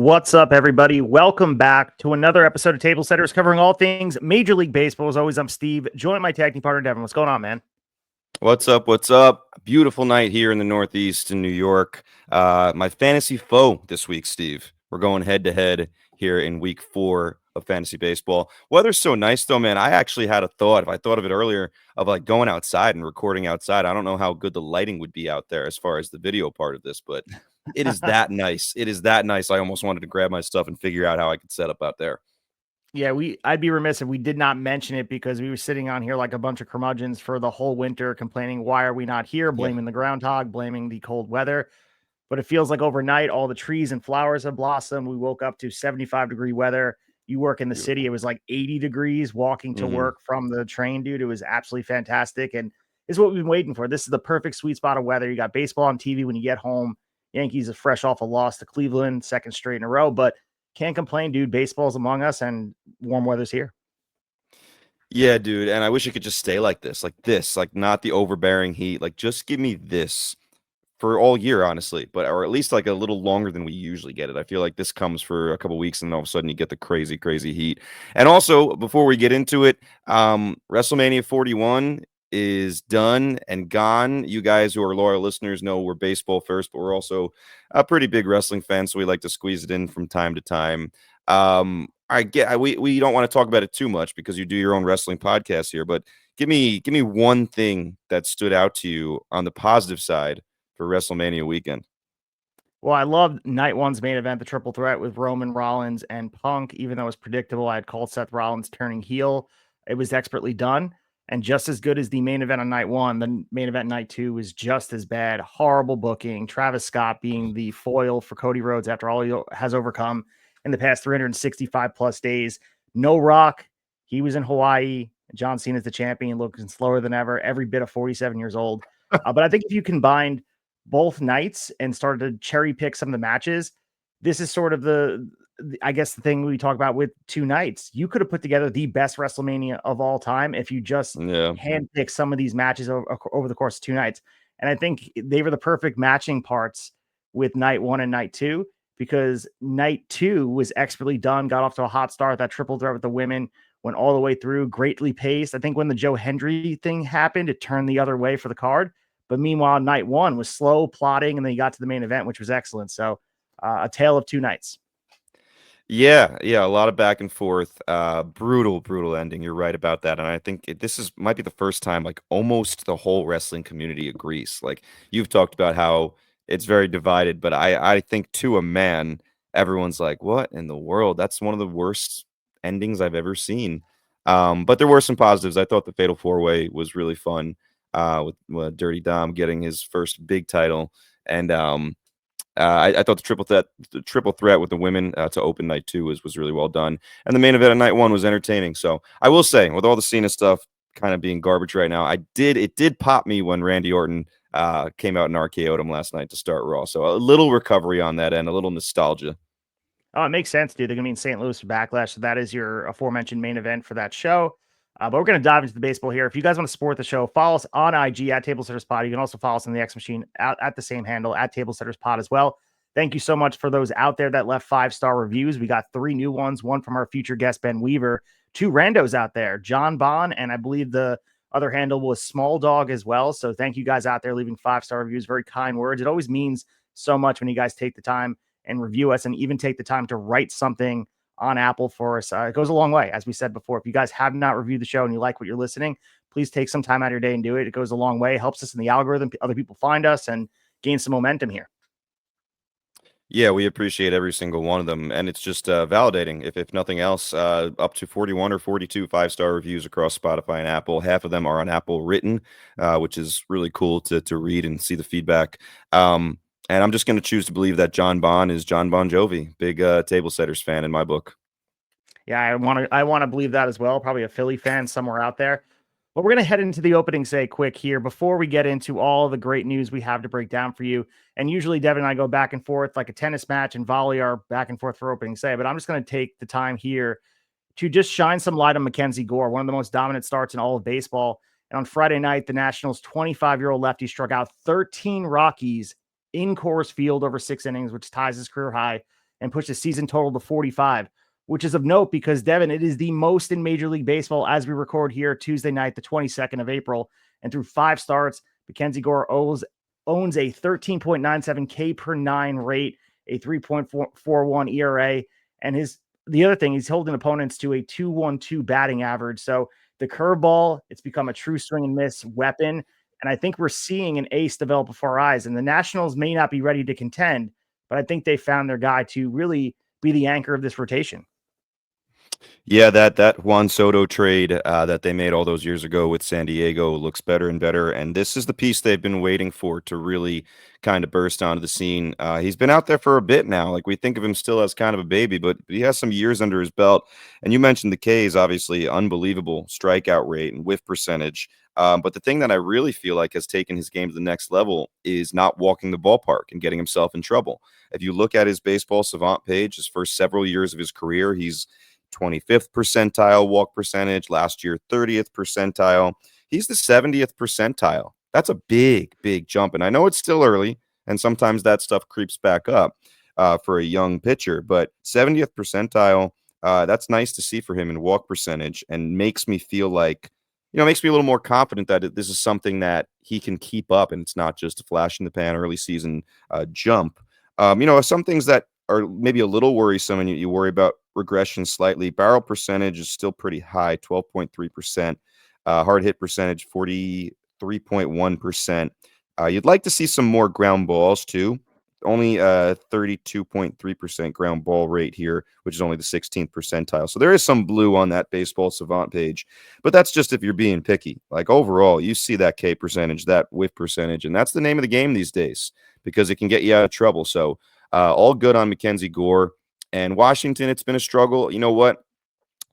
What's up, everybody? Welcome back to another episode of Tablesetters, covering all things Major League Baseball. As always, I'm Steve, joined my tag team partner, Devin. What's going on, man? What's up? What's up? Beautiful night here in the Northeast in New York. My fantasy foe this week, Steve. We're going head-to-head here in week 4 of fantasy baseball. Weather's so nice, though, man. I actually had a thought, if I thought of it earlier, of like going outside and recording outside. I don't know how good the lighting would be out there as far as the video part of this, but it is that nice. It is that nice. I almost wanted to grab my stuff and figure out how I could set up out there. Yeah, I'd be remiss if we did not mention it, because we were sitting on here like a bunch of curmudgeons for the whole winter, complaining, why are we not here? Blaming the groundhog, blaming the cold weather. But it feels like overnight, all the trees and flowers have blossomed. We woke up to 75-degree weather. You work in the city, it was like 80 degrees walking to work from the train, dude. It was absolutely fantastic. And this is what we've been waiting for. This is the perfect sweet spot of weather. You got baseball on TV when you get home. Yankees are fresh off a loss to Cleveland, second straight in a row, but can't complain, dude. Baseball's among us and warm weather's here. Yeah, dude. And I wish it could just stay like this, like not the overbearing heat. Like, just give me this for all year, honestly, or at least like a little longer than we usually get it. I feel like this comes for a couple weeks and then all of a sudden you get the crazy, crazy heat. And also, before we get into it, WrestleMania 41 is done and gone. You guys who are loyal listeners know we're baseball first, but we're also a pretty big wrestling fan, so we like to squeeze it in from time to time. We don't want to talk about it too much because you do your own wrestling podcast here, but give me one thing that stood out to you on the positive side for WrestleMania weekend. Well, I loved night one's main event, the triple threat with Roman, Rollins, and Punk. Even though it was predictable, I had called Seth Rollins turning heel. It was expertly done and just as good as the main event on night one. The main event night two was just as bad. Horrible booking. Travis Scott being the foil for Cody Rhodes after all he has overcome in the past 365 plus days. No Rock. He was in Hawaii. John Cena's the champion, looking slower than ever. Every bit of 47 years old. But I think if you combined both nights and started to cherry pick some of the matches, this is sort of the thing we talk about with two nights. You could have put together the best WrestleMania of all time if you just handpick some of these matches over the course of two nights. And I think they were the perfect matching parts with night one and night two, because night two was expertly done, got off to a hot start. That triple threat with the women went all the way through, greatly paced. I think when the Joe Hendry thing happened, it turned the other way for the card. But meanwhile, night one was slow, plotting, and then you got to the main event, which was excellent. So a tale of two nights. Yeah, a lot of back and forth. Brutal ending. You're right about that. And I think might be the first time like almost the whole wrestling community agrees. Like, you've talked about how it's very divided, but I think to a man, everyone's like, what in the world? That's one of the worst endings I've ever seen. But there were some positives. I thought the Fatal 4-Way was really fun, with Dirty Dom getting his first big title. And I thought the triple threat with the women to open night two was really well done, and the main event of night one was entertaining. So I will say, with all the Cena stuff kind of being garbage right now, it did pop me when Randy Orton came out and RKO'd him last night to start Raw. So a little recovery on that end, a little nostalgia. Oh, it makes sense, dude. They're gonna be in St. Louis for Backlash, so that is your aforementioned main event for that show. But we're going to dive into the baseball here. If you guys want to support the show, follow us on IG at Tablesetters Pod. You can also follow us on the X Machine at the same handle at Tablesetters Pod as well. Thank you so much for those out there that left 5-star reviews. We got 3 new ones, one from our future guest, Ben Weaver, 2 randos out there, John Bond, and I believe the other handle was Small Dog as well. So thank you guys out there leaving 5-star reviews. Very kind words. It always means so much when you guys take the time and review us and even take the time to write something on Apple for us. It goes a long way. As we said before, if you guys have not reviewed the show and you like what you're listening, please take some time out of your day and do it. It goes a long way. It helps us in the algorithm. Other people find us and gain some momentum here. Yeah, we appreciate every single one of them, and it's just validating. If nothing else, up to 41 or 42 5-star reviews across Spotify and Apple. Half of them are on Apple written, which is really cool to read and see the feedback. And I'm just going to choose to believe that John Bond is John Bon Jovi, big Tablesetters fan in my book. Yeah, I want to believe that as well. Probably a Philly fan somewhere out there. But we're going to head into the opening say quick here before we get into all the great news we have to break down for you. And usually Devin and I go back and forth like a tennis match, and volley are back and forth for opening say. But I'm just going to take the time here to just shine some light on Mackenzie Gore, one of the most dominant starts in all of baseball. And on Friday night, the Nationals' 25-year-old lefty struck out 13 Rockies in Coors Field over 6 innings, which ties his career high. and pushed his season total to 45, which is of note because, Devin, it is the most in Major League Baseball as we record here Tuesday night, the 22nd of April. And through 5 starts, Mackenzie Gore owns a 13.97 K per 9 rate, a 3.41 ERA. And the other thing, he's holding opponents to a 2.12 batting average. So the curveball, it's become a true swing and miss weapon. And I think we're seeing an ace develop before our eyes. And the Nationals may not be ready to contend, but I think they found their guy to really be the anchor of this rotation. Yeah, that Juan Soto trade that they made all those years ago with San Diego looks better and better. And this is the piece they've been waiting for to really kind of burst onto the scene. He's been out there for a bit now. Like, we think of him still as kind of a baby, but he has some years under his belt. And you mentioned the K's, obviously, unbelievable strikeout rate and whiff percentage. But the thing that I really feel like has taken his game to the next level is not walking the ballpark and getting himself in trouble. If you look at his Baseball Savant page, his first several years of his career, he's 25th percentile walk percentage. Last year, 30th percentile. He's the 70th percentile. That's a big, big jump. And I know it's still early, and sometimes that stuff creeps back up for a young pitcher. But 70th percentile, that's nice to see for him in walk percentage, and makes me feel like, makes me a little more confident that this is something that he can keep up, and it's not just a flash in the pan early season jump. Some things that are maybe a little worrisome, and you worry about regression slightly. Barrel percentage is still pretty high, 12.3%. Hard hit percentage, 43.1%. You'd like to see some more ground balls too. Only 32.3% ground ball rate here, which is only the 16th percentile. So there is some blue on that Baseball Savant page, but that's just if you're being picky. Like, overall, you see that K percentage, that whiff percentage, and that's the name of the game these days because it can get you out of trouble. So all good on Mackenzie Gore. And Washington, it's been a struggle. You know what?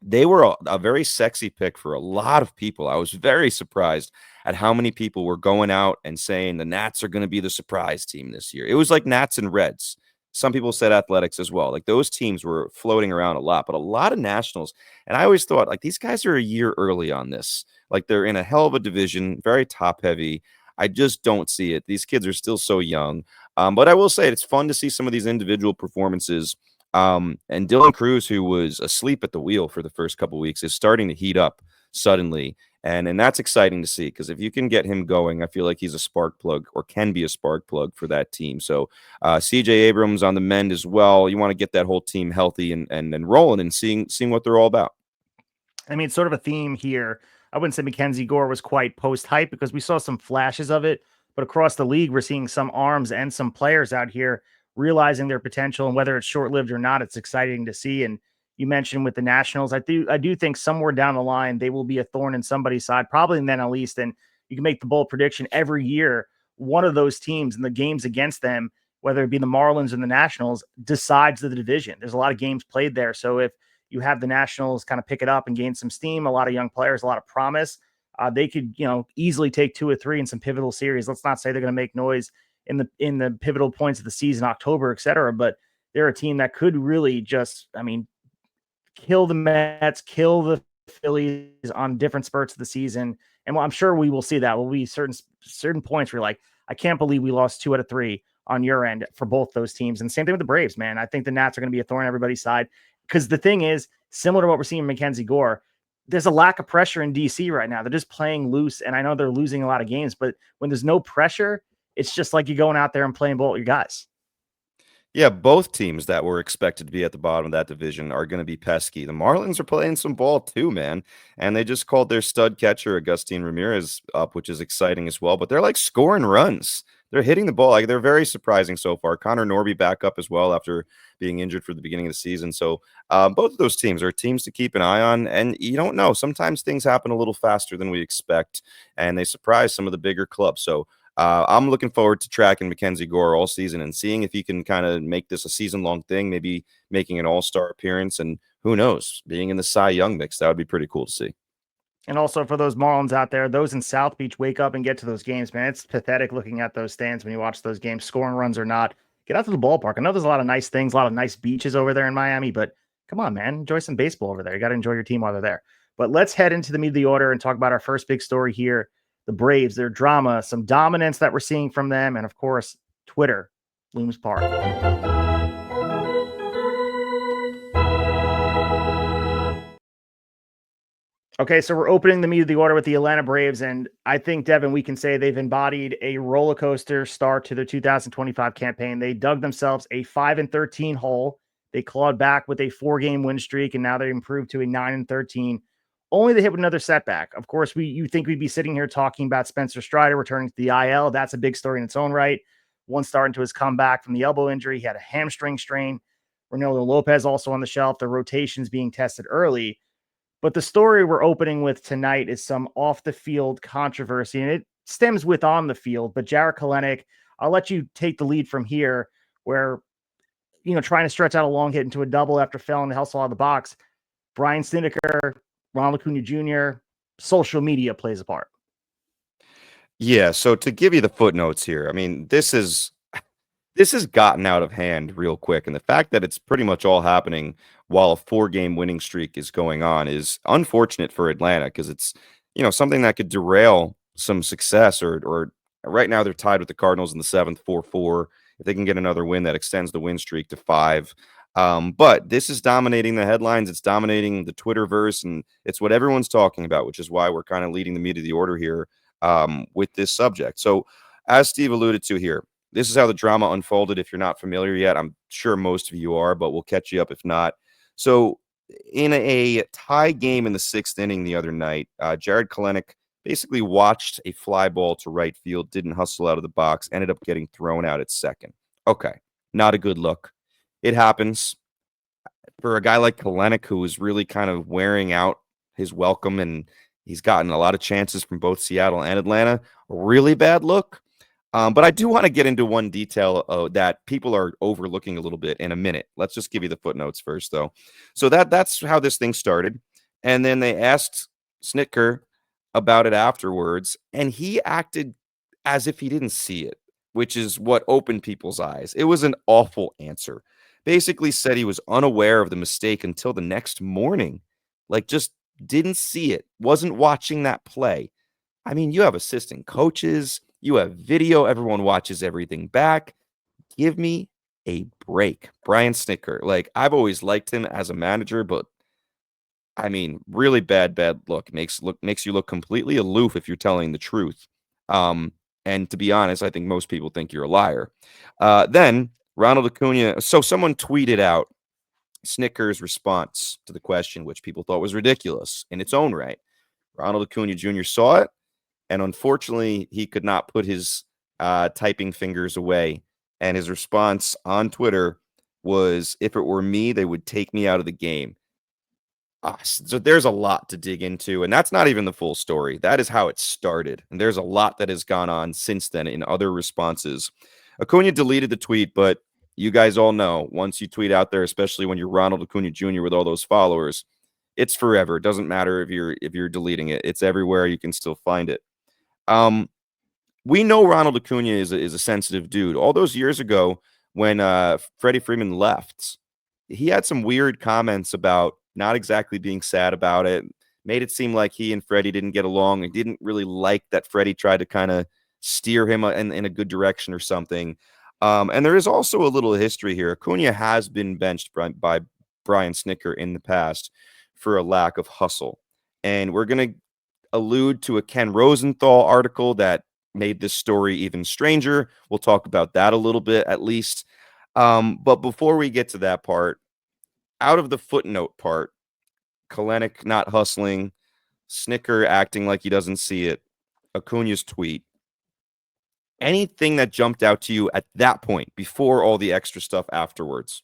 They were a very sexy pick for a lot of people. I was very surprised at how many people were going out and saying the Nats are going to be the surprise team this year. It was like Nats and Reds. Some people said Athletics as well. Like, those teams were floating around a lot, but a lot of Nationals. And I always thought, like, these guys are a year early on this. Like, they're in a hell of a division, very top heavy. I just don't see it. These kids are still so young. But I will say it's fun to see some of these individual performances. And Dylan Cruz, who was asleep at the wheel for the first couple of weeks, is starting to heat up suddenly. And that's exciting to see, because if you can get him going, I feel like he's a spark plug, or can be a spark plug for that team. So CJ Abrams on the mend as well. You want to get that whole team healthy and rolling and seeing what they're all about. I mean, it's sort of a theme here. I wouldn't say Mackenzie Gore was quite post-hype, because we saw some flashes of it, but across the league, we're seeing some arms and some players out here realizing their potential, and whether it's short-lived or not, it's exciting to see. And you mentioned with the Nationals, I do think somewhere down the line, they will be a thorn in somebody's side, probably in the NL East. And you can make the bold prediction every year, one of those teams in the games against them, whether it be the Marlins or the Nationals, decides the division. There's a lot of games played there. So if you have the Nationals kind of pick it up and gain some steam, a lot of young players, a lot of promise, they could, easily take 2 or 3 in some pivotal series. Let's not say they're going to make noise in the pivotal points of the season, October, et cetera, but they're a team that could really just, kill the Mets, kill the Phillies on different spurts of the season. And I'm sure we will see that. Will be certain points where you're like, I can't believe we lost 2 out of 3 on your end for both those teams. And same thing with the Braves, man. I think the Nats are going to be a thorn on everybody's side, because the thing is, similar to what we're seeing in Mackenzie Gore, there's a lack of pressure in DC right now. They're just playing loose, and I know they're losing a lot of games, but when there's no pressure, it's just like you're going out there and playing ball with your guys. Yeah, both teams that were expected to be at the bottom of that division are going to be pesky. The Marlins are playing some ball too, man. And they just called their stud catcher, Agustín Ramírez, up, which is exciting as well. But they're like scoring runs. They're hitting the ball. Like, they're very surprising so far. Connor Norby back up as well after being injured for the beginning of the season. So both of those teams are teams to keep an eye on. And you don't know. Sometimes things happen a little faster than we expect, and they surprise some of the bigger clubs. So I'm looking forward to tracking Mackenzie Gore all season and seeing if he can kind of make this a season-long thing, maybe making an all-star appearance, and who knows, being in the Cy Young mix. That would be pretty cool to see. And also for those Marlins out there, those in South Beach, wake up and get to those games, man. It's pathetic looking at those stands when you watch those games, scoring runs or not. Get out to the ballpark. I know there's a lot of nice things, a lot of nice beaches over there in Miami, but come on, man. Enjoy some baseball over there. You got to enjoy your team while they're there. But let's head into the meat of the order and talk about our first big story here. The Braves, their drama, some dominance that we're seeing from them, and of course, Twitter looms park. Okay, so we're opening the meat of the order with the Atlanta Braves, and I think, Devin, we can say they've embodied a roller coaster start to their 2025 campaign. They dug themselves a 5-13 hole. They clawed back with a 4-game win streak, and now they improved to a 9-13. Only to hit with another setback. Of course, you think we'd be sitting here talking about Spencer Strider returning to the IL. That's a big story in its own right. One start into his comeback from the elbow injury. He had a hamstring strain. Ronaldo Lopez also on the shelf. The rotations being tested early. But the story we're opening with tonight is some off the field controversy, and it stems with on the field. But Jarred Kelenic, I'll let you take the lead from here, where, trying to stretch out a long hit into a double after failing to hustle out of the box. Brian Snitker, Ronald Acuña Jr., social media plays a part. Yeah, so to give you the footnotes here, I mean, this has gotten out of hand real quick, and the fact that it's pretty much all happening while a 4-game winning streak is going on is unfortunate for Atlanta, because it's something that could derail some success. Or right now they're tied with the Cardinals in the 7th, 4-4. If they can get another win, that extends the win streak to 5. But this is dominating the headlines. It's dominating the Twitterverse, and it's what everyone's talking about, which is why we're kind of leading the meat of the order here with this subject. So, as Steve alluded to here, this is how the drama unfolded. If you're not familiar yet, I'm sure most of you are, but we'll catch you up if not. So, in a tie game in the 6th inning the other night, Jarred Kelenic basically watched a fly ball to right field, didn't hustle out of the box, ended up getting thrown out at second. Okay, not a good look. It happens for a guy like Kelenic, who is really kind of wearing out his welcome, and he's gotten a lot of chances from both Seattle and Atlanta. A really bad look. But I do want to get into one detail that people are overlooking a little bit in a minute. Let's just give you the footnotes first, though. So that's how this thing started. And then they asked Snitker about it afterwards, and he acted as if he didn't see it, which is what opened people's eyes. It was an awful answer. Basically said he was unaware of the mistake until the next morning. Like, just didn't see it, wasn't watching that play. I mean, you have assistant coaches, you have video, everyone watches everything back. Give me a break. Brian Snitker, like, I've always liked him as a manager, but I mean, really bad look. Makes you look completely aloof if you're telling the truth. And to be honest, I think most people think you're a liar. Then Ronald Acuña. So someone tweeted out Snitker's response to the question, which people thought was ridiculous in its own right. Ronald Acuña Jr. saw it, and unfortunately, he could not put his typing fingers away. And his response on Twitter was, "If it were me, they would take me out of the game." So there's a lot to dig into, and that's not even the full story. That is how it started, and there's a lot that has gone on since then in other responses. Acuña deleted the tweet, but you guys all know, once you tweet out there, especially when you're Ronald Acuña Jr. with all those followers, it's forever. It doesn't matter if you're deleting it. It's everywhere. You can still find it. We know Ronald Acuña is a sensitive dude. All those years ago when Freddie Freeman left, he had some weird comments about not exactly being sad about it. Made it seem like he and Freddie didn't get along and didn't really like that Freddie tried to kind of steer him in a good direction or something. And there is also a little history here. Acuña has been benched by Brian Snitker in the past for a lack of hustle. And we're going to allude to a Ken Rosenthal article that made this story even stranger. We'll talk about that a little bit at least. But before we get to that part, out of the footnote part, Kelenic not hustling, Snitker acting like he doesn't see it, Acuña's tweet. Anything that jumped out to you at that point before all the extra stuff afterwards?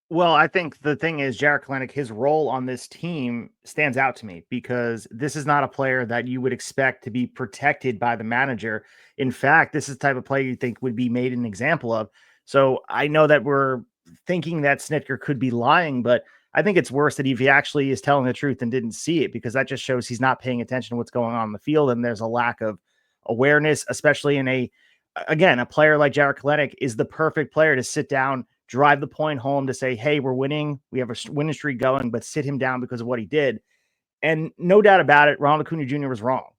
Well, I think the thing is, Jarred Kelenic, his role on this team stands out to me because this is not a player that you would expect to be protected by the manager. In fact, this is the type of player you think would be made an example of. So I know that we're thinking that Snitker could be lying, but I think it's worse that if he actually is telling the truth and didn't see it, because that just shows he's not paying attention to what's going on in the field. And there's a lack of awareness, especially in a player like Jarred Kelenic is the perfect player to sit down, drive the point home to say, hey, we're winning. We have a winning streak going, but sit him down because of what he did. And no doubt about it, Ronald Acuña Jr. was wrong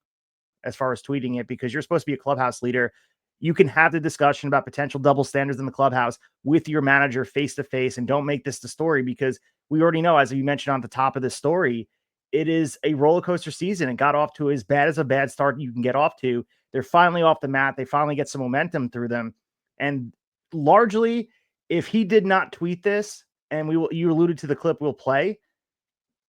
as far as tweeting it, because you're supposed to be a clubhouse leader. you can have the discussion about potential double standards in the clubhouse with your manager face to face, and don't make this the story, because we already know, as you mentioned on the top of this story, it is a roller coaster season and got off to as bad as a bad start you can get off to. They're finally off the mat. They finally get some momentum through them. And largely, if he did not tweet this, and you alluded to the clip we'll play,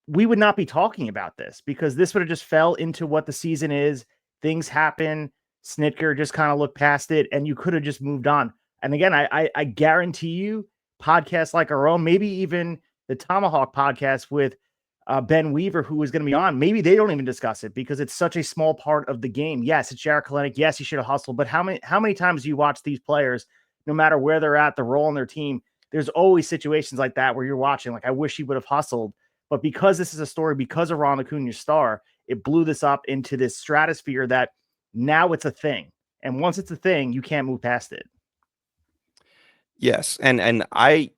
we would not be talking about this, because this would have just fell into what the season is. Things happen. Snitker just kind of looked past it, and you could have just moved on. And again, I guarantee you, podcasts like our own, maybe even the Tomahawk podcast with Ben Weaver, who was going to be on, maybe they don't even discuss it because it's such a small part of the game. Yes, it's Jarred Kelenic. Yes, he should have hustled. But how many times do you watch these players, no matter where they're at, the role in their team? There's always situations like that where you're watching, like, I wish he would have hustled. But because this is a story, because of Ron Acuña's star, it blew this up into this stratosphere that now it's a thing. And once it's a thing, you can't move past it. Yes, and I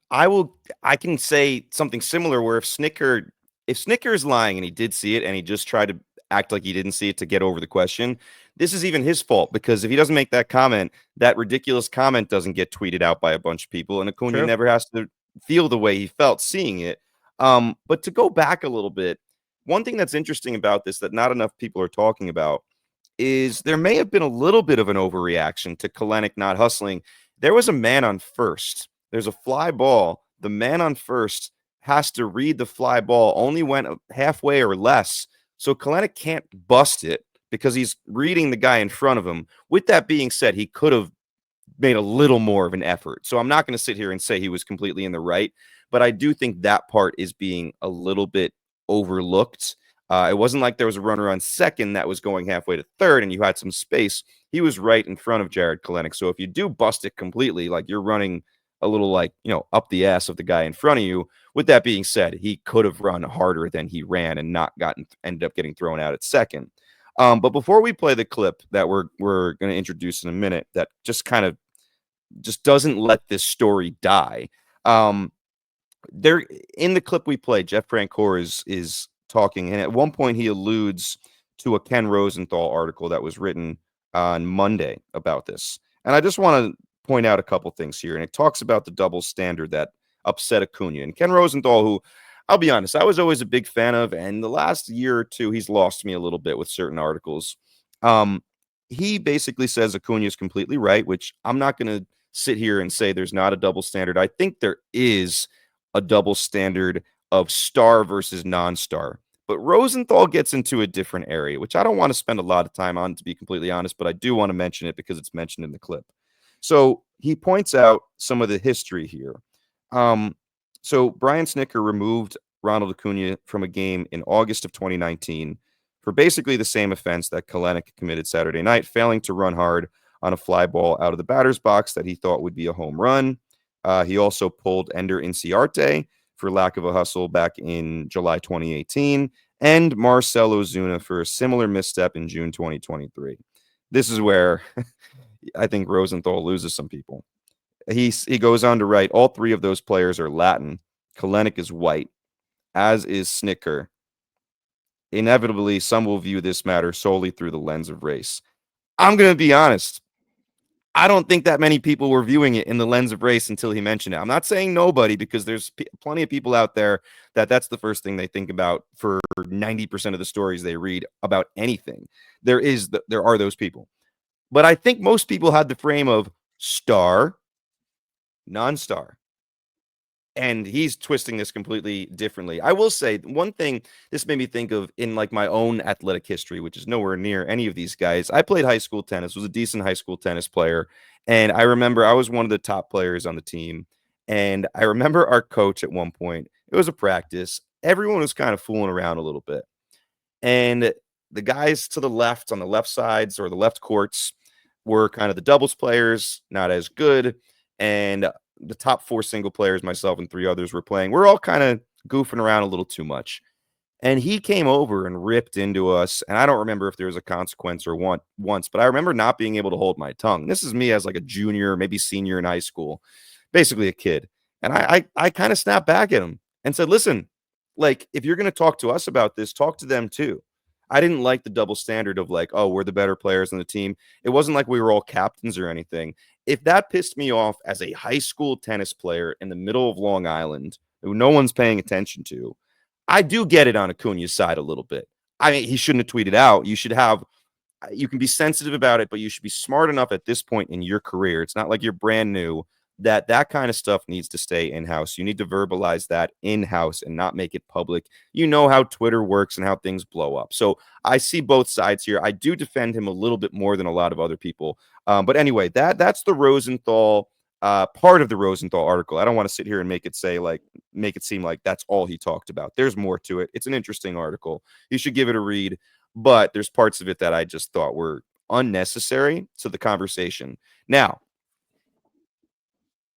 can say something similar where if Snitker is lying and he did see it and he just tried to act like he didn't see it to get over the question, this is even his fault, because if he doesn't make that comment, that ridiculous comment doesn't get tweeted out by a bunch of people, and Acuña never has to feel the way he felt seeing it. But to go back a little bit, one thing that's interesting about this that not enough people are talking about is there may have been a little bit of an overreaction to Kelenic not hustling. There was a man on first. There's a fly ball. The man on first has to read the fly ball, only went halfway or less. So Kelenic can't bust it because he's reading the guy in front of him. With that being said, he could have made a little more of an effort. So I'm not going to sit here and say he was completely in the right, but I do think that part is being a little bit overlooked. It wasn't like there was a runner on second that was going halfway to third and you had some space. He was right in front of Jarred Kelenic. So if you do bust it completely, like you're running a little like, up the ass of the guy in front of you. With that being said, he could have run harder than he ran and ended up getting thrown out at second. But before we play the clip that we're going to introduce in a minute, that just kind of just doesn't let this story die. There in the clip we played, Jeff Francoeur is talking, and at one point he alludes to a Ken Rosenthal article that was written on Monday about this. And I just want to point out a couple things here. And it talks about the double standard that upset Acuña. And Ken Rosenthal, who, I'll be honest, I was always a big fan of, and the last year or two, he's lost me a little bit with certain articles. He basically says Acuña is completely right, which I'm not going to sit here and say there's not a double standard. I think there is a double standard of star versus non-star. But Rosenthal gets into a different area, which I don't want to spend a lot of time on, to be completely honest, but I do want to mention it because it's mentioned in the clip. So he points out some of the history here. So Brian Snitker removed Ronald Acuña from a game in August of 2019 for basically the same offense that Kelenic committed Saturday night, failing to run hard on a fly ball out of the batter's box that he thought would be a home run. He also pulled Ender Inciarte for lack of a hustle back in July 2018, and Marcell Ozuna for a similar misstep in June 2023. This is where I think Rosenthal loses some people. He goes on to write, all three of those players are Latin. Kelenic is white, as is Snitker. Inevitably, some will view this matter solely through the lens of race. I'm going to be honest. I don't think that many people were viewing it in the lens of race until he mentioned it. I'm not saying nobody, because there's plenty of people out there that's the first thing they think about for 90% of the stories they read about anything. There are those people. But I think most people had the frame of star, non-star. And he's twisting this completely differently. I will say one thing this made me think of in like my own athletic history, which is nowhere near any of these guys. I played high school tennis, was a decent high school tennis player. And I remember I was one of the top players on the team. And I remember our coach at one point, it was a practice. Everyone was kind of fooling around a little bit. And the guys to the left, on the left sides or the left courts, were kind of the doubles players, not as good. And the top four single players, myself and three others, were playing. We're all kind of goofing around a little too much. And he came over and ripped into us. And I don't remember if there was a consequence or once, but I remember not being able to hold my tongue. This is me as like a junior, maybe senior in high school, basically a kid. And I kind of snapped back at him and said, listen, like, if you're going to talk to us about this, talk to them too. I didn't like the double standard of like, oh, we're the better players on the team. It wasn't like we were all captains or anything. If that pissed me off as a high school tennis player in the middle of Long Island, who no one's paying attention to, I do get it on Acuña's side a little bit. I mean, he shouldn't have tweeted out. You can be sensitive about it, but you should be smart enough at this point in your career. It's not like you're brand new, that kind of stuff needs to stay in-house. You need to verbalize that in-house and not make it public. You know how Twitter works and how things blow up. So I see both sides here. I do defend him a little bit more than a lot of other people. But anyway, that's the Rosenthal part of the Rosenthal article. I don't want to sit here and make it seem like that's all he talked about. There's more to it. It's an interesting article. You should give it a read. But there's parts of it that I just thought were unnecessary to the conversation. Now,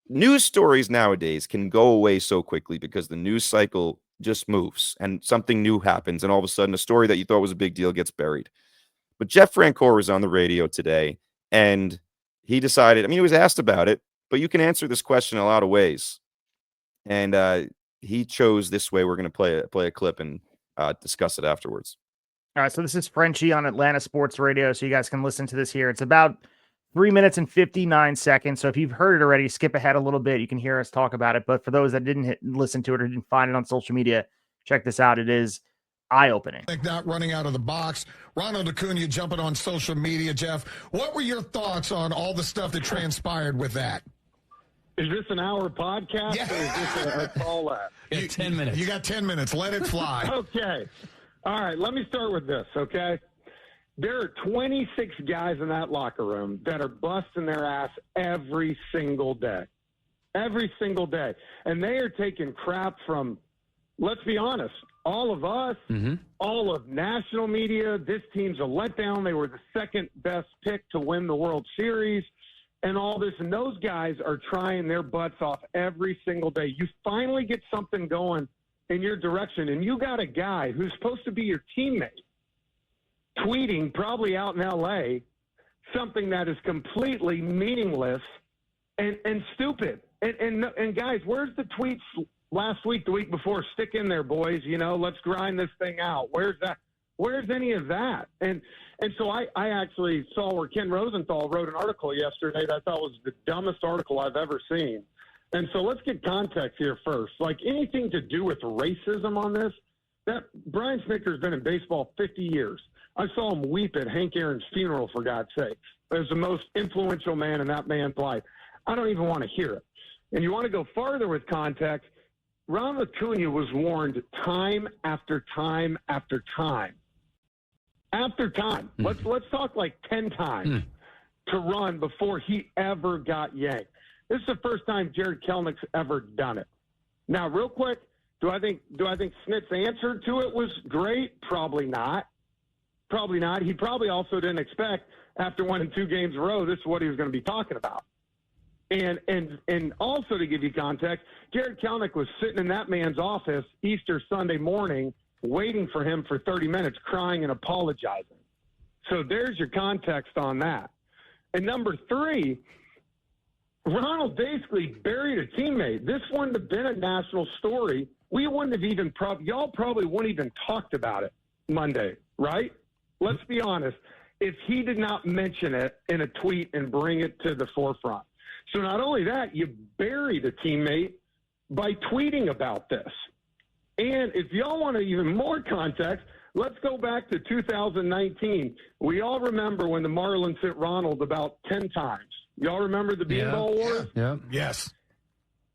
news stories nowadays can go away so quickly because the news cycle just moves and something new happens. And all of a sudden, a story that you thought was a big deal gets buried. But Jeff Francoeur was on the radio today and he decided, I mean, he was asked about it, but you can answer this question in a lot of ways. And he chose this way. We're going to play a clip and discuss it afterwards. All right, so this is Frenchie on Atlanta Sports Radio, so you guys can listen to this here. It's about 3 minutes and 59 seconds, so if you've heard it already, skip ahead a little bit. You can hear us talk about it, but for those that didn't listen to it or didn't find it on social media, check this out. It is eye-opening. Like not running out of the box. Ronald Acuña jumping on social media, Jeff. What were your thoughts on all the stuff that transpired with that? Is this an hour podcast or is this a call out? 10 minutes. You got 10 minutes. Let it fly. Okay. All right, let me start with this, okay? There are 26 guys in that locker room that are busting their ass every single day. Every single day. And they are taking crap from, let's be honest, all of us, all of national media. This team's a letdown. They were the second best pick to win the World Series and all this. And those guys are trying their butts off every single day. You finally get something going in your direction, and you got a guy who's supposed to be your teammate tweeting, probably out in L.A., something that is completely meaningless and stupid. And guys, where's the tweets last week, the week before? Stick in there, boys. You know, let's grind this thing out. Where's that? Where's any of that? And so I actually saw where Ken Rosenthal wrote an article yesterday that I thought was the dumbest article I've ever seen. And so let's get context here first. Like anything to do with racism on this, that Brian Snitker's been in baseball 50 years. I saw him weep at Hank Aaron's funeral, for God's sake. He was the most influential man in that man's life. I don't even want to hear it. And you want to go farther with context, Ronald Acuña was warned time after time after time. After time. Let's talk like 10 times to run before he ever got yanked. This is the first time Jared Kelenich's ever done it. Now, real quick, do I think Snit's answer to it was great? Probably not. Probably not. He probably also didn't expect, after winning 2 games in a row, this is what he was going to be talking about. And also to give you context, Jared Kelenic was sitting in that man's office Easter Sunday morning waiting for him for 30 minutes, crying and apologizing. So there's your context on that. And number 3, Ronald basically buried a teammate. This wouldn't have been a national story. We wouldn't have even y'all probably wouldn't even talked about it Monday, right? Let's be honest. If he did not mention it in a tweet and bring it to the forefront. So not only that, you buried a teammate by tweeting about this. And if y'all want even more context, let's go back to 2019. We all remember when the Marlins hit Ronald about 10 times. Y'all remember the Beanball Wars? Yeah. Yes.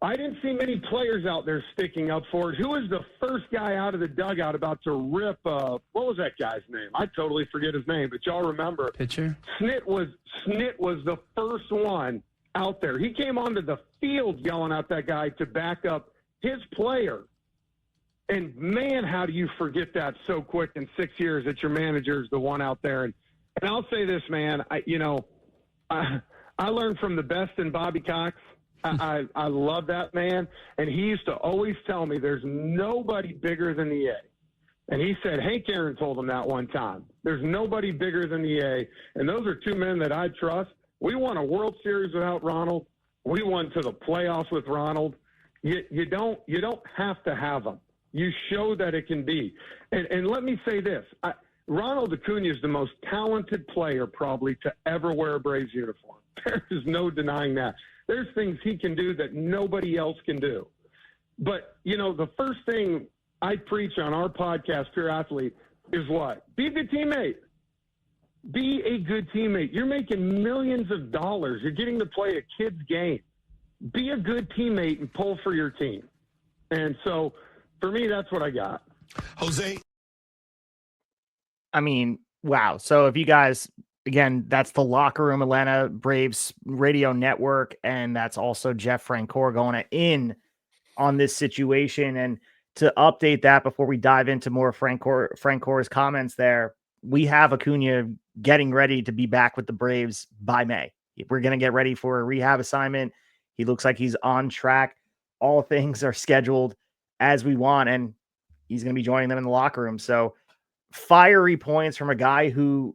I didn't see many players out there sticking up for it. Who was the first guy out of the dugout about to rip? What was that guy's name? I totally forget his name, but y'all remember. Pitcher? Snit was the first one out there. He came onto the field yelling at that guy to back up his player. And, man, how do you forget that so quick in 6 years that your manager's the one out there? And I'll say this, man. I learned from the best in Bobby Cox. I love that man. And he used to always tell me there's nobody bigger than the A. And he said, Hank Aaron told him that one time. There's nobody bigger than the A. And those are 2 men that I trust. We won a World Series without Ronald. We won to the playoffs with Ronald. You don't have to have them. You show that it can be. And let me say this. Ronald Acuña is the most talented player probably to ever wear a Braves uniform. There is no denying that. There's things he can do that nobody else can do. But, the first thing I preach on our podcast, Pure Athlete, is what? Be a good teammate. Be a good teammate. You're making millions of dollars. You're getting to play a kid's game. Be a good teammate and pull for your team. And so, for me, that's what I got. Jose. I mean, wow. So if you guys, again, that's the Locker Room Atlanta Braves radio network, and that's also Jeff Francoeur going in on this situation. And to update that before we dive into more Francoeur's comments there, we have Acuña getting ready to be back with the Braves by May. We're going to get ready for a rehab assignment. He looks like he's on track. All things are scheduled as we want, and he's going to be joining them in the locker room. So fiery points from a guy who,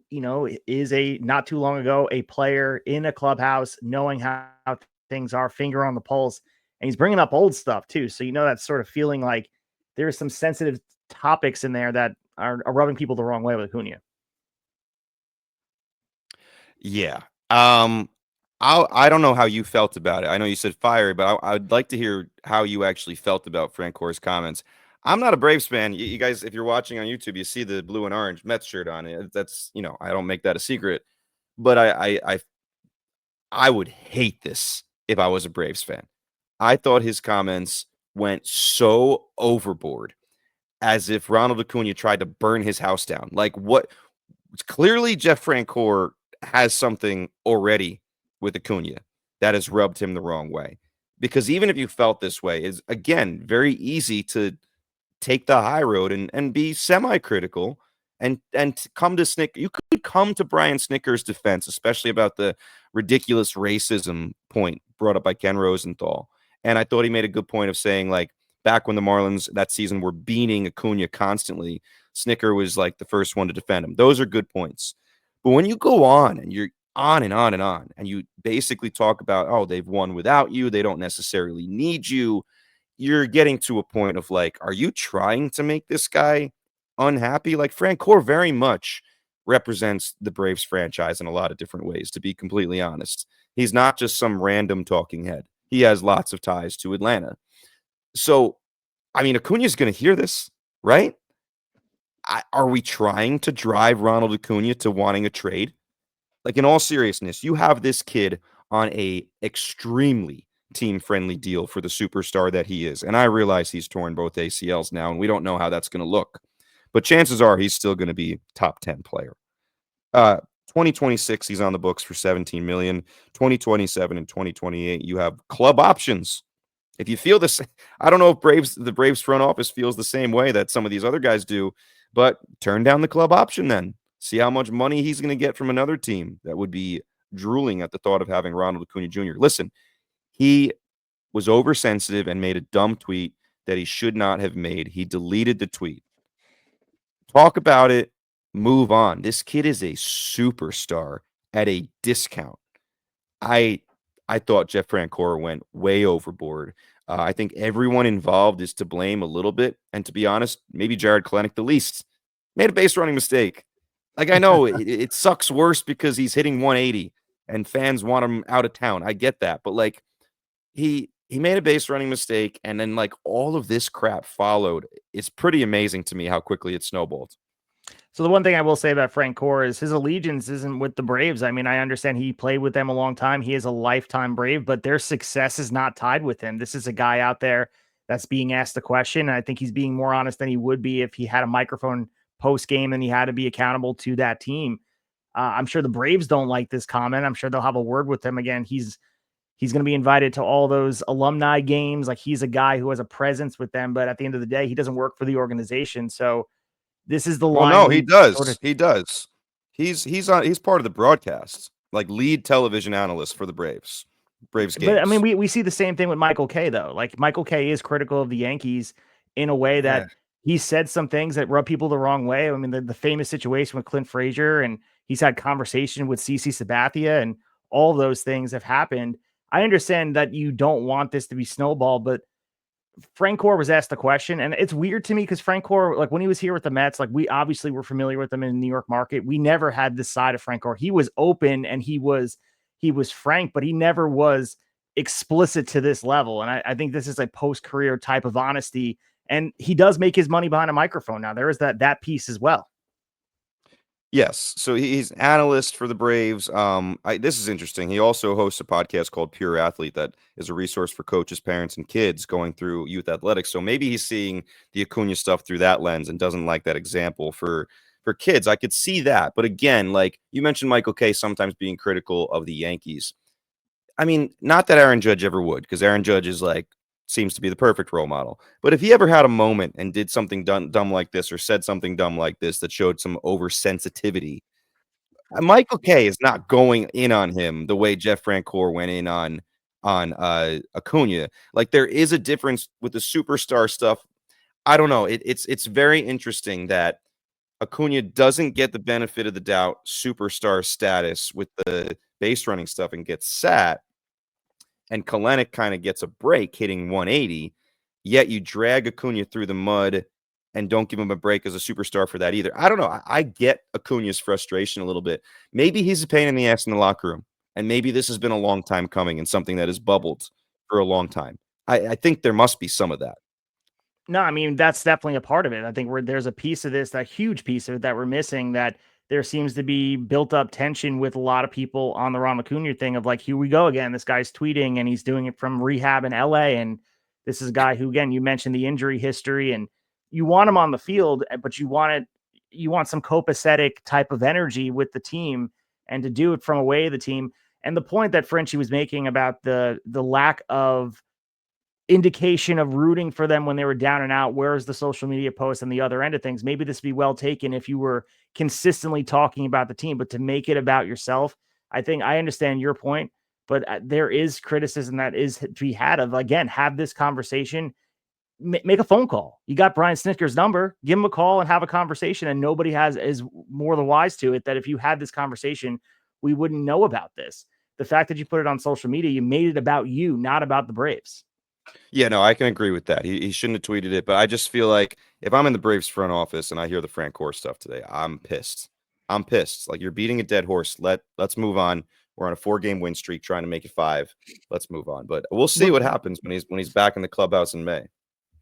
is not too long ago, a player in a clubhouse, knowing how things are, finger on the pulse, and he's bringing up old stuff too. So, that's sort of feeling like there's some sensitive topics in there that are rubbing people the wrong way with Acuña. Yeah. I don't know how you felt about it. I know you said fiery, but I'd like to hear how you actually felt about Francoeur's comments. I'm not a Braves fan. You guys, if you're watching on YouTube, you see the blue and orange Mets shirt on it. That's, I don't make that a secret, but I would hate this if I was a Braves fan. I thought his comments went so overboard, as if Ronald Acuña tried to burn his house down. Like, what? Clearly, Jeff Francoeur has something already with Acuña that has rubbed him the wrong way. Because even if you felt this way, is again very easy to take the high road and be semi-critical and come to Snitker. You could come to Brian Snitker's defense, especially about the ridiculous racism point brought up by Ken Rosenthal. And I thought he made a good point of saying, like, back when the Marlins that season were beating Acuña constantly, Snitker was like the first one to defend him. Those are good points. But when you go on and you're on and on and on, and you basically talk about, oh, they've won without you, they don't necessarily need you, you're getting to a point of like, are you trying to make this guy unhappy? Like, Francoeur very much represents the Braves franchise in a lot of different ways, to be completely honest. He's not just some random talking head. He has lots of ties to Atlanta. So, I mean, Acuña's going to hear this, right? Are we trying to drive Ronald Acuña to wanting a trade? Like, in all seriousness, you have this kid on a extremely team-friendly deal for the superstar that he is. And I realize he's torn both ACLs now, and we don't know how that's going to look. But chances are he's still going to be top 10 player. 2026, he's on the books for $17 million. 2027 and 2028, you have club options. If you feel this, I don't know if the Braves front office feels the same way that some of these other guys do, but turn down the club option then. See how much money he's going to get from another team that would be drooling at the thought of having Ronald Acuña Jr. Listen, he was oversensitive and made a dumb tweet that he should not have made. He deleted the tweet. Talk about it. Move on. This kid is a superstar at a discount. I thought Jeff Francoeur went way overboard. I think everyone involved is to blame a little bit. And to be honest, maybe Jared Kelenic the least. Made a base running mistake. Like, I know it sucks worse because he's hitting 180 and fans want him out of town. I get that. But, like, he made a base running mistake, and then, like, all of this crap followed. It's pretty amazing to me how quickly it snowballed. So the one thing I will say about Francoeur is his allegiance isn't with the Braves. I mean, I understand he played with them a long time. He is a lifetime Brave, but their success is not tied with him. This is a guy out there that's being asked a question. And I think he's being more honest than he would be if he had a microphone post game and he had to be accountable to that team. I'm sure the Braves don't like this comment. I'm sure they'll have a word with him again. He's going to be invited to all those alumni games. Like, he's a guy who has a presence with them, but at the end of the day, he doesn't work for the organization. So this is the line. Well, no, he does. He does. He's part of the broadcast, like lead television analyst for the Braves games. But I mean, we see the same thing with Michael Kay, though. Like, Michael Kay is critical of the Yankees in a way that he said some things that rub people the wrong way. I mean, the famous situation with Clint Frazier, and he's had conversation with CC Sabathia, and all those things have happened. I understand that you don't want this to be snowball, but Francoeur was asked the question, and it's weird to me because Francoeur, like when he was here with the Mets, like we obviously were familiar with him in the New York market. We never had this side of Francoeur. He was open and he was frank, but he never was explicit to this level. And I think this is a post-career type of honesty. And he does make his money behind a microphone now. There is that piece as well. Yes, so he's an analyst for the Braves. This is interesting. He also hosts a podcast called Pure Athlete that is a resource for coaches, parents, and kids going through youth athletics. So maybe he's seeing the Acuña stuff through that lens and doesn't like that example for kids. I could see that, but again, like you mentioned, Michael Kay sometimes being critical of the Yankees. I mean, not that Aaron Judge ever would, because Aaron Judge is like seems to be the perfect role model. But if he ever had a moment and did something dumb like this or said something dumb like this that showed some oversensitivity, Michael Kay is not going in on him the way Jeff Francoeur went in on Acuña. Like there is a difference with the superstar stuff. I don't know. It's very interesting that Acuña doesn't get the benefit of the doubt superstar status with the base running stuff and gets sat. And Kelenic kind of gets a break hitting 180, yet you drag Acuña through the mud and don't give him a break as a superstar for that either. I don't know. I get Acuña's frustration a little bit. Maybe he's a pain in the ass in the locker room, and maybe this has been a long time coming and something that has bubbled for a long time. I think there must be some of that. No, I mean, that's definitely a part of it. I think there's a piece of this, that huge piece of it that we're missing, that there seems to be built up tension with a lot of people on the Ron Acuña thing of like, here we go again. This guy's tweeting and he's doing it from rehab in LA. And this is a guy who, again, you mentioned the injury history and you want him on the field, but you want some copacetic type of energy with the team and to do it from away the team. And the point that Frenchie was making about the lack of indication of rooting for them when they were down and out. Where's the social media post on the other end of things? Maybe this would be well taken if you were consistently talking about the team, but to make it about yourself, I think I understand your point, but there is criticism that is to be had of, again, have this conversation, make a phone call. You got Brian Snitker's number, give him a call and have a conversation. And nobody is more than wise to it that if you had this conversation, we wouldn't know about this. The fact that you put it on social media, you made it about you, not about the Braves. Yeah, no, I can agree with that. He shouldn't have tweeted it, but I just feel like if I'm in the Braves front office and I hear the Francoeur stuff today, I'm pissed. I'm pissed. Like you're beating a dead horse. Let's move on. We're on a 4-game win streak, trying to make it 5. Let's move on. But we'll see what happens when he's back in the clubhouse in May.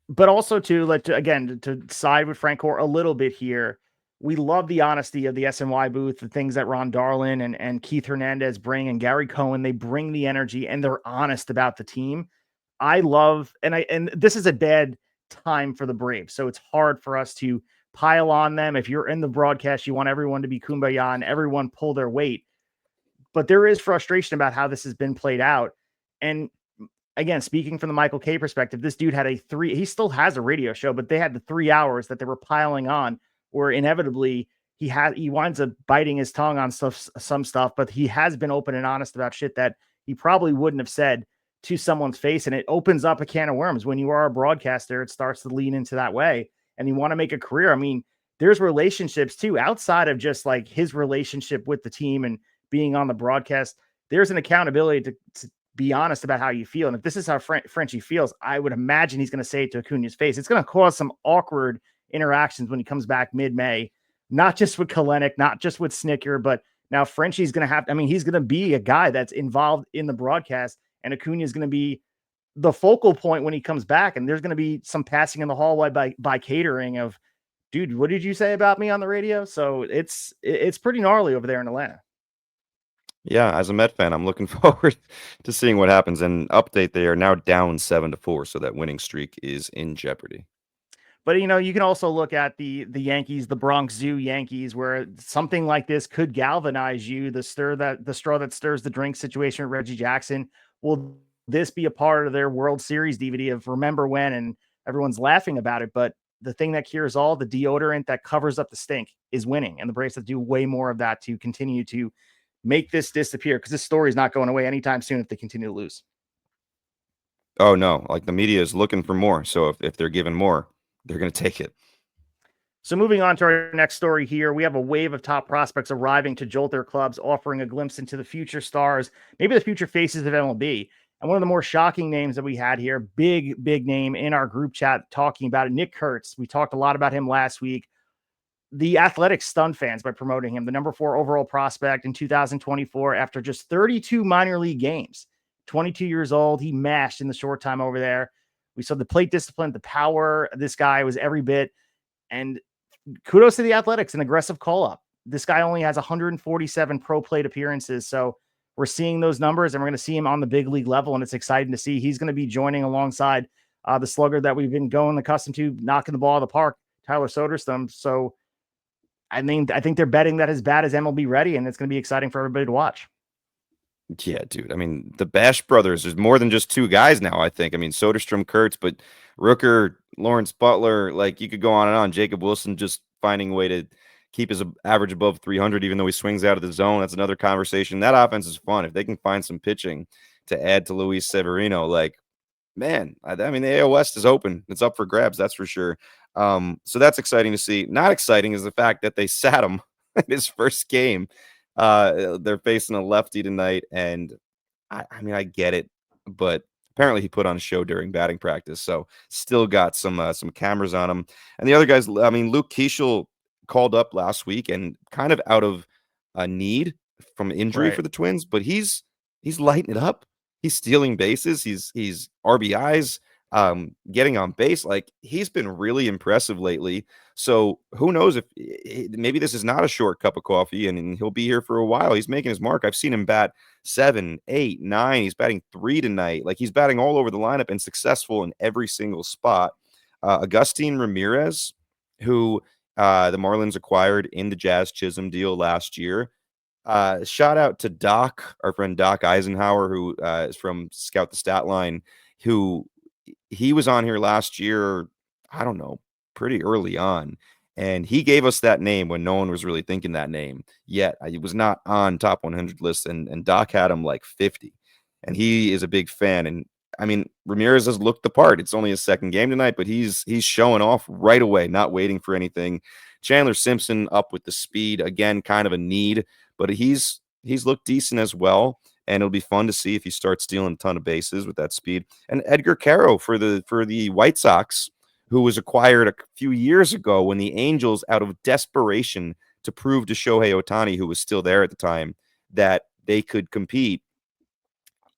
But also to side with Francoeur a little bit here. We love the honesty of the SNY booth, the things that Ron Darlin and Keith Hernandez bring, and Gary Cohen. They bring the energy and they're honest about the team. I love, and this is a bad time for the Braves, so it's hard for us to pile on them. If you're in the broadcast, you want everyone to be kumbaya and everyone pull their weight. But there is frustration about how this has been played out. And again, speaking from the Michael Kay perspective, this dude had he still has a radio show, but they had the 3 hours that they were piling on where inevitably he winds up biting his tongue on some stuff, but he has been open and honest about shit that he probably wouldn't have said to someone's face. And it opens up a can of worms. When you are a broadcaster, it starts to lean into that way and you want to make a career. I mean, there's relationships too, outside of just like his relationship with the team and being on the broadcast. There's an accountability to be honest about how you feel. And if this is how Frenchie feels, I would imagine he's going to say it to Acuña's face. It's going to cause some awkward interactions when he comes back mid-May, not just with Kelenic, not just with Snitker, but now Frenchie's going to he's going to be a guy that's involved in the broadcast. And Acuña is going to be the focal point when he comes back. And there's going to be some passing in the hallway by catering of, dude, what did you say about me on the radio? So it's pretty gnarly over there in Atlanta. Yeah, as a Met fan, I'm looking forward to seeing what happens. And update, they are now down 7-4, so that winning streak is in jeopardy. But, you can also look at the Yankees, the Bronx Zoo Yankees, where something like this could galvanize you, the straw that stirs the drink situation with Reggie Jackson. Will this be a part of their World Series DVD of remember when, and everyone's laughing about it, but the thing that cures all, the deodorant that covers up the stink, is winning. And the Braves have to do way more of that to continue to make this disappear, because this story is not going away anytime soon if they continue to lose. Oh, no. Like the media is looking for more. So if they're given more, they're going to take it. So moving on to our next story here, we have a wave of top prospects arriving to jolt their clubs, offering a glimpse into the future stars, maybe the future faces of MLB. And one of the more shocking names that we had here, big name in our group chat talking about it, Nick Kurtz. We talked a lot about him last week. The Athletics stunned fans by promoting him, the number 4 overall prospect in 2024 after just 32 minor league games. 22 years old. He mashed in the short time over there. We saw the plate discipline, the power. This guy was every bit. And kudos to the Athletics, an aggressive call-up. This guy only has 147 pro plate appearances. So we're seeing those numbers, and we're going to see him on the big league level, and it's exciting to see. He's going to be joining alongside the slugger that we've been going accustomed to, knocking the ball out of the park, Tyler Soderstrom. So I think they're betting that his bat is MLB ready, and it's going to be exciting for everybody to watch. Yeah, dude. I mean, the Bash brothers, there's more than just 2 guys now, I think. I mean, Soderstrom, Kurtz, but Rooker, Lawrence Butler, like you could go on and on. Jacob Wilson just finding a way to keep his average above 300, even though he swings out of the zone. That's another conversation. That offense is fun. If they can find some pitching to add to Luis Severino, like, man, I mean, the AL West is open. It's up for grabs, that's for sure. So that's exciting to see. Not exciting is the fact that they sat him in his first game. They're facing a lefty tonight, and I mean, I get it, but apparently he put on a show during batting practice, so still got some cameras on him. And the other guys, I mean, Luke Keaschall called up last week and kind of out of a need from injury for the Twins, but he's lighting it up. He's stealing bases. He's RBIs, getting on base. Like, he's been really impressive lately. So who knows if maybe this is not a short cup of coffee and he'll be here for a while. He's making his mark. I've seen him bat 7, 8, 9. He's batting 3 tonight. Like, he's batting all over the lineup and successful in every single spot. Agustín Ramírez, who the Marlins acquired in the Jazz Chisholm deal last year. Shout out to Doc, our friend Doc Eisenhower, who is from Scout the Stat Line, who he was on here last year, I don't know, pretty early on. And he gave us that name when no one was really thinking that name yet. He was not on top 100 lists, and Doc had him like 50. And he is a big fan. And I mean, Ramirez has looked the part. It's only his second game tonight, but he's showing off right away, not waiting for anything. Chandler Simpson up with the speed, again, kind of a need, but he's looked decent as well. And it'll be fun to see if he starts stealing a ton of bases with that speed. And Edgar Quero for the White Sox, who was acquired a few years ago when the Angels, out of desperation to prove to Shohei Ohtani, who was still there at the time, that they could compete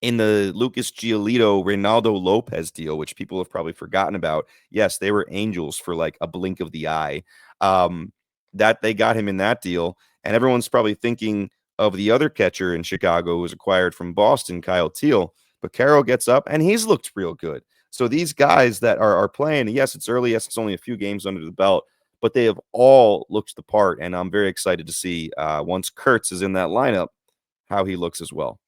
in the Lucas Giolito, Reynaldo Lopez deal, which people have probably forgotten about. Yes, they were Angels for like a blink of the eye. That they got him in that deal. And everyone's probably thinking of the other catcher in Chicago who was acquired from Boston, Kyle Teal. But Quero gets up, and he's looked real good. So these guys that are playing, yes, it's early. Yes, it's only a few games under the belt, but they have all looked the part. And I'm very excited to see once Kurtz is in that lineup, how he looks as well.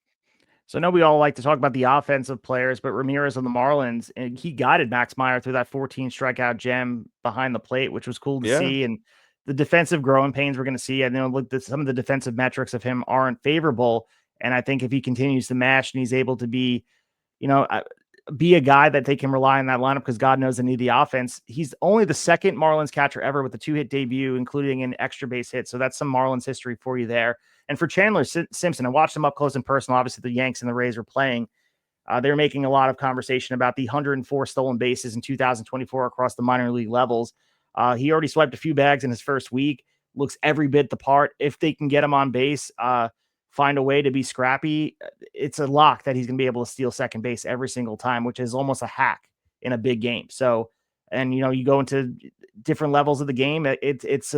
So I know we all like to talk about the offensive players, but Ramirez on the Marlins, and he guided Max Meyer through that 14 strikeout gem behind the plate, which was cool to see. And the defensive growing pains we're going to see. I know some of the defensive metrics of him aren't favorable. And I think if he continues to mash and he's able to be, be a guy that they can rely on that lineup, because God knows they need the offense. He's only the second Marlins catcher ever with a 2-hit debut, including an extra base hit. So that's some Marlins history for you there. And for Chandler Simpson, I watched him up close and personal. Obviously, the Yanks and the Rays were playing. They're making a lot of conversation about the 104 stolen bases in 2024 across the minor league levels. He already swiped a few bags in his first week. Looks every bit the part. If they can get him on base, find a way to be scrappy, it's a lock that he's going to be able to steal second base every single time, which is almost a hack in a big game. So, and you go into different levels of the game. It's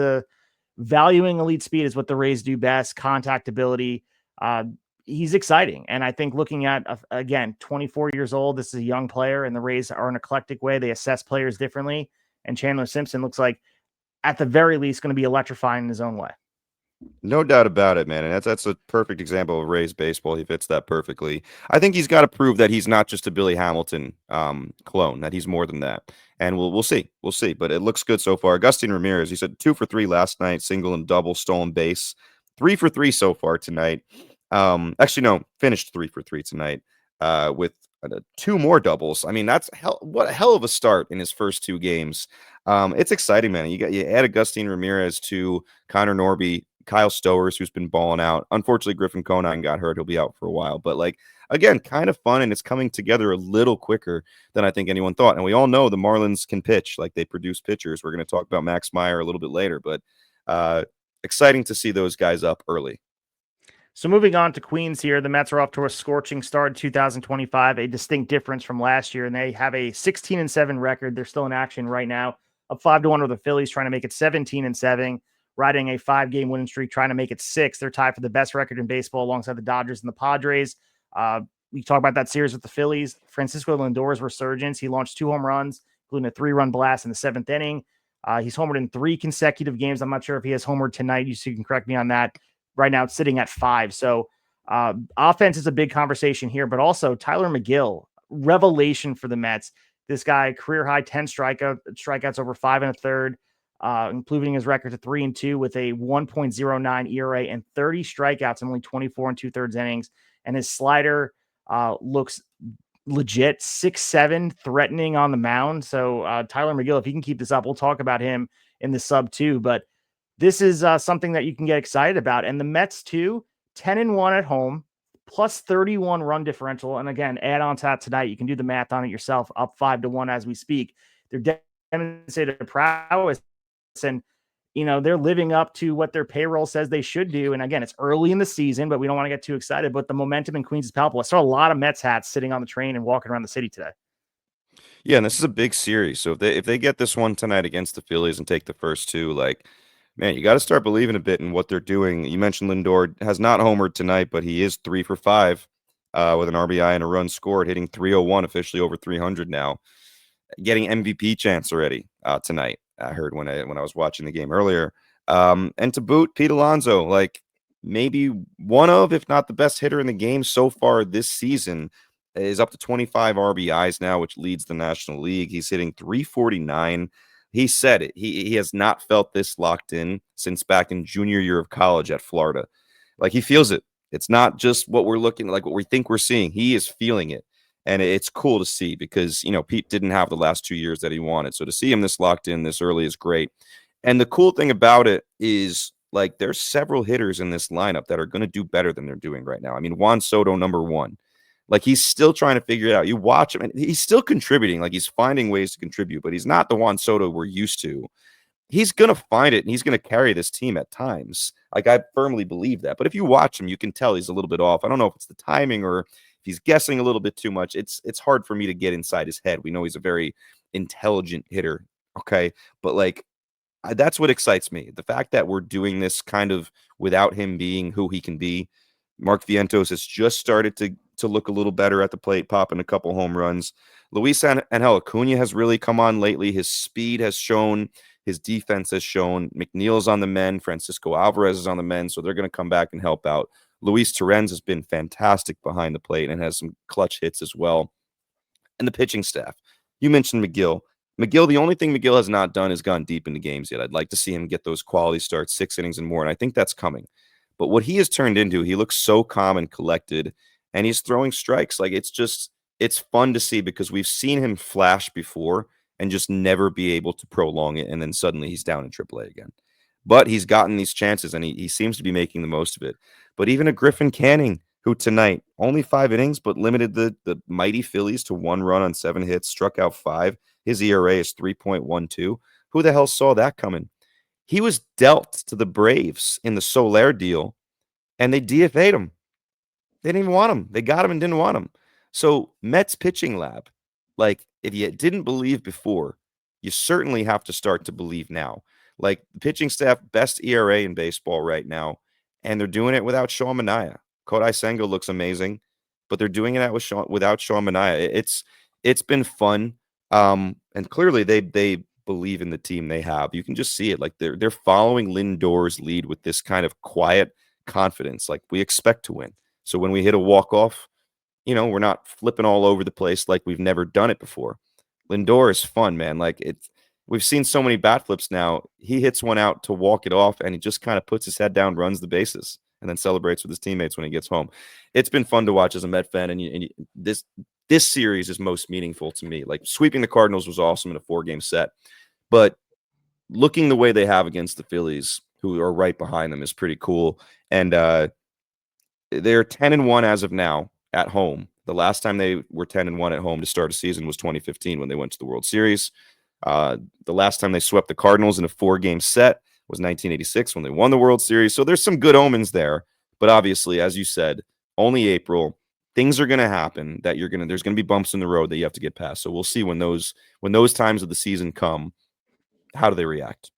valuing elite speed is what the Rays do best. Contact ability. He's exciting. And I think looking at, again, 24 years old, this is a young player, and the Rays are an eclectic way. They assess players differently. And Chandler Simpson looks like, at the very least, going to be electrifying in his own way. No doubt about it, man. And that's a perfect example of Rays baseball. He fits that perfectly. I think he's got to prove that he's not just a Billy Hamilton clone, that he's more than that. And we'll see. We'll see. But it looks good so far. Agustín Ramírez, he said 2 for 3 last night, single and double, stolen base. 3 for 3 so far tonight. Actually, no, finished 3 for 3 tonight with 2 more doubles. I mean, what a hell of a start in his first 2 games. It's exciting, man. You add Agustín Ramírez to Connor Norby, Kyle Stowers, who's been balling out. Unfortunately, Griffin Conine got hurt. He'll be out for a while. But, like, again, kind of fun, and it's coming together a little quicker than I think anyone thought. And we all know the Marlins can pitch. Like, they produce pitchers. We're going to talk about Max Meyer a little bit later. But exciting to see those guys up early. So moving on to Queens here, the Mets are off to a scorching start in 2025, a distinct difference from last year, and they have a 16-7 record. They're still in action right now, up 5-1 with the Phillies, trying to make it 17-7, riding a 5-game winning streak, trying to make it 6. They're tied for the best record in baseball alongside the Dodgers and the Padres. We talk about that series with the Phillies. Francisco Lindor's resurgence. He launched 2 home runs, including a 3-run blast in the 7th inning. He's homered in 3 consecutive games. I'm not sure if he has homered tonight. You can correct me on that. Right now, it's sitting at 5. So offense is a big conversation here, but also Tylor Megill, revelation for the Mets. This guy, career high 10 strikeouts over 5 1/3, improving his record to 3-2 with a 1.09 ERA and 30 strikeouts in only 24 2/3 innings. And his slider looks legit, 6'7", threatening on the mound. So Tylor Megill, if he can keep this up, we'll talk about him in the sub too. But this is something that you can get excited about. And the Mets, too, 10-1 at home, plus 31 run differential. And again, add on to that tonight. You can do the math on it yourself, up 5-1 as we speak. They're demonstrated prowess, and they're living up to what their payroll says they should do. And again, it's early in the season, but we don't want to get too excited. But the momentum in Queens is palpable. I saw a lot of Mets hats sitting on the train and walking around the city today. Yeah, and this is a big series. So if they get this one tonight against the Phillies and take the first 2, like, man, you got to start believing a bit in what they're doing. You mentioned Lindor has not homered tonight, but he is 3 for 5 with an RBI and a run scored, hitting 301, officially over 300 now, getting MVP chance already tonight. I heard when I was watching the game earlier. And to boot, Pete Alonso, like maybe one of, if not the best hitter in the game so far this season, is up to 25 RBIs now, which leads the National League. He's hitting 349. He said it. He has not felt this locked in since back in junior year of college at Florida. Like, he feels it. It's not just what we're looking like, what we think we're seeing. He is feeling it. And it's cool to see because, Pete didn't have the last 2 years that he wanted. So to see him this locked in this early is great. And the cool thing about it is, like, there's several hitters in this lineup that are going to do better than they're doing right now. I mean, Juan Soto, number 1. Like, he's still trying to figure it out. You watch him, and he's still contributing. Like, he's finding ways to contribute, but he's not the Juan Soto we're used to. He's going to find it, and he's going to carry this team at times. Like, I firmly believe that. But if you watch him, you can tell he's a little bit off. I don't know if it's the timing or if he's guessing a little bit too much. It's hard for me to get inside his head. We know he's a very intelligent hitter, okay? But, like, that's what excites me. The fact that we're doing this kind of without him being who he can be. Mark Vientos has just started to look a little better at the plate, popping a couple home runs. Luis Angel Acuña has really come on lately. His speed has shown. His defense has shown. McNeil's on the mend. Francisco Alvarez is on the mend, so they're going to come back and help out. Luis Torrens has been fantastic behind the plate and has some clutch hits as well. And the pitching staff. You mentioned Megill. The only thing Megill has not done is gone deep into games yet. I'd like to see him get those quality starts, 6 innings and more, and I think that's coming. But what he has turned into, he looks so calm and collected, and he's throwing strikes. Like, it's fun to see because we've seen him flash before and just never be able to prolong it, and then suddenly he's down in AAA again. But he's gotten these chances, and he seems to be making the most of it. But even a Griffin Canning, who tonight, only 5 innings, but limited the mighty Phillies to 1 run on 7 hits, struck out 5. His ERA is 3.12. Who the hell saw that coming? He was dealt to the Braves in the Soler deal, and they DFA'd him. They didn't even want him. They got him and didn't want him. So Mets pitching lab, like, if you didn't believe before, you certainly have to start to believe now. Like, the pitching staff, best ERA in baseball right now, and they're doing it without Sean Manaea. Kodai Senga looks amazing, but they're doing it without Sean Manaea. It's been fun, and clearly they believe in the team they have. You can just see it. Like, they're following Lindor's lead with this kind of quiet confidence. Like, we expect to win. So when we hit a walk-off, we're not flipping all over the place like we've never done it before. Lindor is fun, man. Like, we've seen so many bat flips now. He hits one out to walk it off, and he just kind of puts his head down, runs the bases, and then celebrates with his teammates when he gets home. It's been fun to watch as a Met fan, and this series is most meaningful to me. Like, sweeping the Cardinals was awesome in a 4-game set, but looking the way they have against the Phillies, who are right behind them, is pretty cool. And they're 10-1 as of now at home. The last time they were 10-1 at home to start a season was 2015 when they went to the World Series. The last time they swept the Cardinals in a 4-game set was 1986 when they won the World Series. So there's some good omens there. But obviously, as you said, only April. Things are going to happen that there's going to be bumps in the road that you have to get past. So we'll see when those times of the season come, how do they react?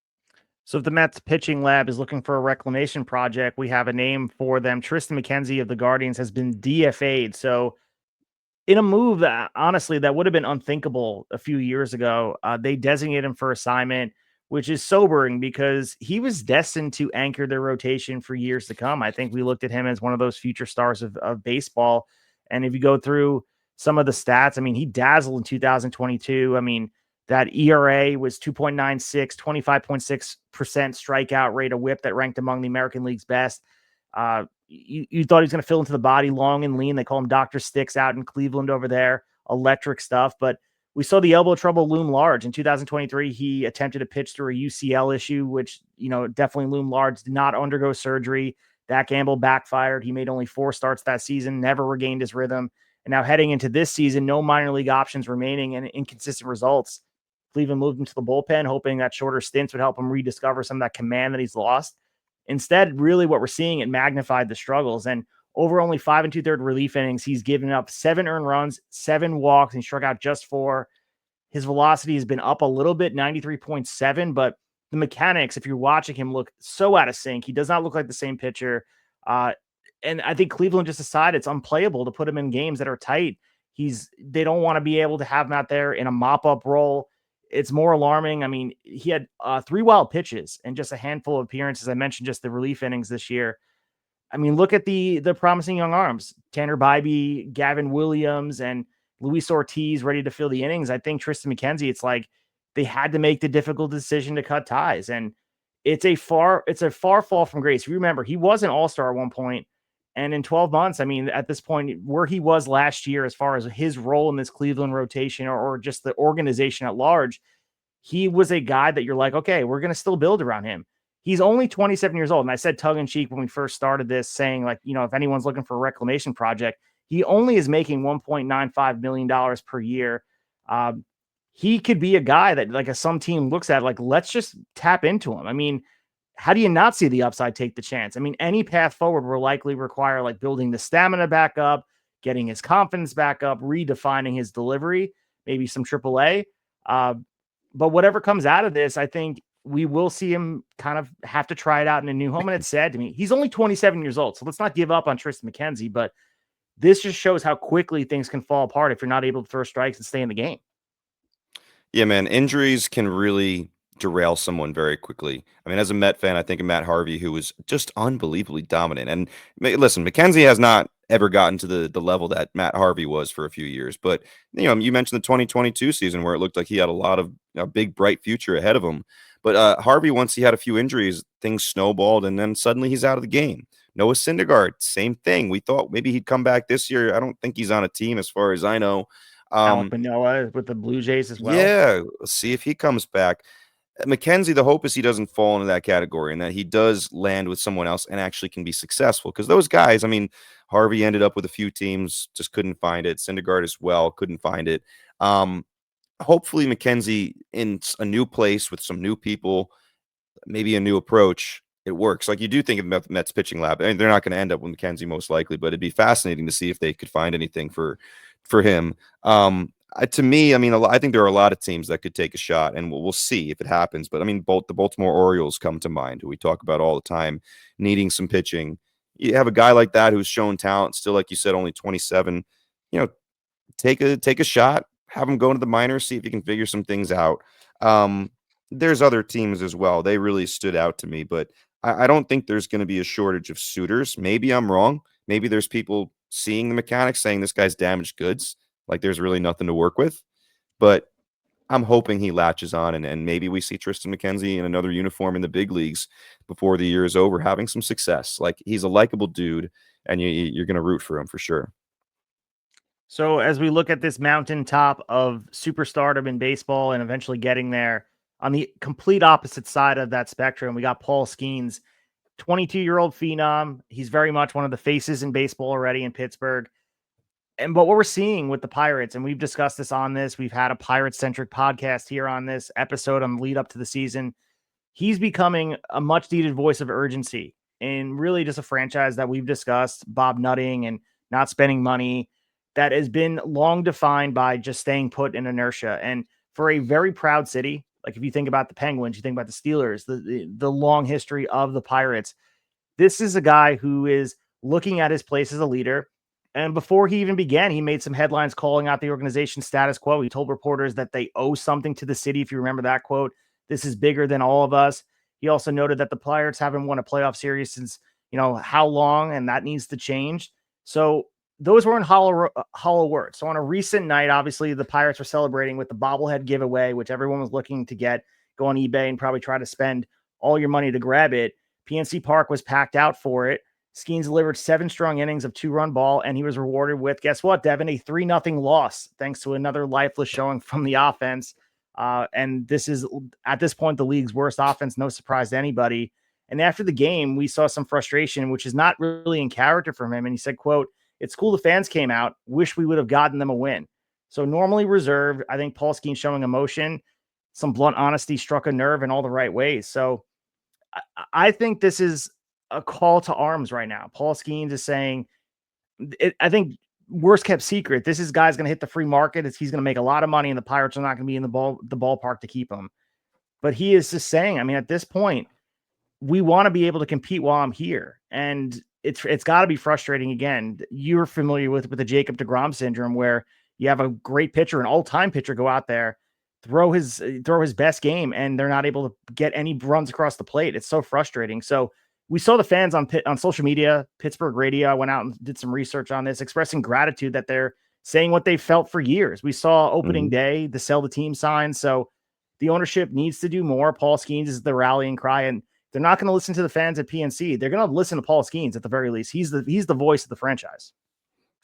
So if the Mets pitching lab is looking for a reclamation project, we have a name for them. Tristan McKenzie of the Guardians has been DFA'd. So in a move that honestly that would have been unthinkable a few years ago, they designate him for assignment, which is sobering because he was destined to anchor their rotation for years to come. I think we looked at him as one of those future stars of baseball. And if you go through some of the stats, I mean, he dazzled in 2022. I mean, that ERA was 2.96, 25.6% strikeout rate, a whip that ranked among the American League's best. You thought he was going to fill into the body long and lean. They call him Dr. Sticks out in Cleveland over there. Electric stuff. But we saw the elbow trouble loom large. In 2023, he attempted to pitch through a UCL issue, which, definitely loomed large, did not undergo surgery. That gamble backfired. He made only 4 starts that season, never regained his rhythm. And now heading into this season, no minor league options remaining and inconsistent results. Cleveland moved him to the bullpen, hoping that shorter stints would help him rediscover some of that command that he's lost. Instead, really what we're seeing, it magnified the struggles. And over only 5 2/3 relief innings, he's given up 7 earned runs, 7 walks, and struck out just 4. His velocity has been up a little bit, 93.7, but the mechanics, if you're watching him, look so out of sync. He does not look like the same pitcher. And I think Cleveland just decided it's unplayable to put him in games that are tight. They don't want to be able to have him out there in a mop-up role. It's more alarming. I mean, he had 3 wild pitches and just a handful of appearances. I mentioned just the relief innings this year. I mean, look at the promising young arms, Tanner Bybee, Gavin Williams, and Luis Ortiz ready to fill the innings. I think Tristan McKenzie, it's like they had to make the difficult decision to cut ties. And it's a far fall from grace. Remember, he was an all-star at one point. And in 12 months, I mean, at this point, where he was last year, as far as his role in this Cleveland rotation or just the organization at large, he was a guy that you're like, okay, we're going to still build around him. He's only 27 years old. And I said tongue in cheek when we first started this, saying like, if anyone's looking for a reclamation project, he only is making $1.95 million per year. He could be a guy that like some team looks at, like, let's just tap into him. I mean, how do you not see the upside take the chance? I mean, any path forward will likely require like building the stamina back up, getting his confidence back up, redefining his delivery, maybe some AAA. But whatever comes out of this, I think we will see him kind of have to try it out in a new home. And it's sad to me. He's only 27 years old. So let's not give up on Tristan McKenzie, but this just shows how quickly things can fall apart if you're not able to throw strikes and stay in the game. Yeah, man, injuries can really derail someone very quickly. I mean, as a Met fan, I think of Matt Harvey, who was just unbelievably dominant. And listen, McKenzie has not ever gotten to the level that Matt Harvey was for a few years. But, you mentioned the 2022 season where it looked like he had a lot of a big, bright future ahead of him. But Harvey, once he had a few injuries, things snowballed, and then suddenly he's out of the game. Noah Syndergaard, same thing. We thought maybe he'd come back this year. I don't think he's on a team as far as I know. Alec Manoah with the Blue Jays as well. Yeah, let's see if he comes back. McKenzie, the hope is he doesn't fall into that category and that he does land with someone else and actually can be successful. Because those guys, I mean, Harvey ended up with a few teams, just couldn't find it. Syndergaard as well, couldn't find it. Hopefully McKenzie in a new place with some new people, maybe a new approach, it works. Like you do think of Mets pitching lab, and they're not going to end up with McKenzie most likely, but it'd be fascinating to see if they could find anything for him. To me, I mean, I think there are a lot of teams that could take a shot, and we'll see if it happens. But I mean, the Baltimore Orioles come to mind, who we talk about all the time, needing some pitching. You have a guy like that who's shown talent, still, like you said, only 27. Take a shot, have him go into the minors, see if you can figure some things out. There's other teams as well. They really stood out to me, but I don't think there's going to be a shortage of suitors. Maybe I'm wrong. Maybe there's people seeing the mechanics saying this guy's damaged goods. Like there's really nothing to work with, but I'm hoping he latches on and maybe we see Tristan McKenzie in another uniform in the big leagues before the year is over, having some success. Like he's a likable dude and you're going to root for him for sure. So as we look at this mountaintop of superstardom in baseball and eventually getting there, On the complete opposite side of that spectrum, we got Paul Skenes, 22-year-old phenom. He's very much one of the faces in baseball already in Pittsburgh. And what we're seeing with the Pirates, and we've discussed this on this, we've had a Pirate-centric podcast here on this episode on the lead up to the season. He's becoming a much needed voice of urgency in really just a franchise that we've discussed, Bob nutting and not spending money, that has been long defined by just staying put in inertia. And for a very proud city, like if you think about the Penguins, you think about the Steelers, the long history of the Pirates, this is a guy who is looking at his place as a leader. And before he even began, he made some headlines calling out the organization's status quo. He told reporters that they owe something to the city. If you remember that quote, this is bigger than all of us. He also noted that the Pirates haven't won a playoff series since, how long, and that needs to change. So those weren't hollow words. So on a recent night, obviously the Pirates were celebrating with the bobblehead giveaway, which everyone was looking to get. Go on eBay and probably try to spend all your money to grab it. PNC Park was packed out for it. Skenes delivered 7 strong innings of 2-run ball, and he was rewarded with, guess what, Devin, a 3-0 loss, thanks to another lifeless showing from the offense. And this is, at this point, the league's worst offense, no surprise to anybody. And after the game, we saw some frustration, which is not really in character from him. And he said, quote, "It's cool the fans came out. Wish we would have gotten them a win." So normally reserved, I think Paul Skenes showing emotion, some blunt honesty, struck a nerve in all the right ways. So I think this is a call to arms right now. Paul Skenes is saying, I think worst kept secret, this is guy's going to hit the free market. He's going to make a lot of money, and the Pirates are not going to be in the ballpark to keep him. But he is just saying, at this point, we want to be able to compete while I'm here. And it's got to be frustrating. Again, you're familiar with the Jacob deGrom syndrome, where you have a great pitcher, an all-time pitcher, go out there, throw his best game, and they're not able to get any runs across the plate. It's so frustrating. So we saw the fans on social media, Pittsburgh radio. I went out and did some research on this, expressing gratitude that they're saying what they felt for years. We saw opening day, the sell the team sign. So the ownership needs to do more. Paul Skenes is the rallying cry, and they're not going to listen to the fans at PNC. They're going to listen to Paul Skenes at the very least. He's the voice of the franchise.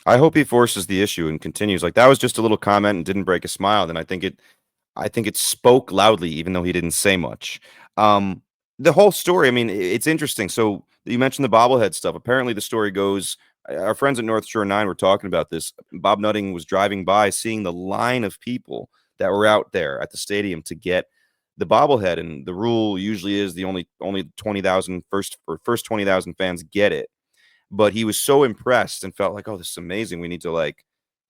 I hope he forces the issue and continues. Like, that was just a little comment and didn't break a smile. Then I think it spoke loudly, even though he didn't say much. The whole story, it's interesting. So you mentioned the bobblehead stuff. Apparently the story goes, our friends at North Shore 9 were talking about this. Bob Nutting was driving by, seeing the line of people that were out there at the stadium to get the bobblehead. And the rule usually is the only 20,000 first 20,000 fans get it. But he was so impressed and felt like, oh, this is amazing. We need to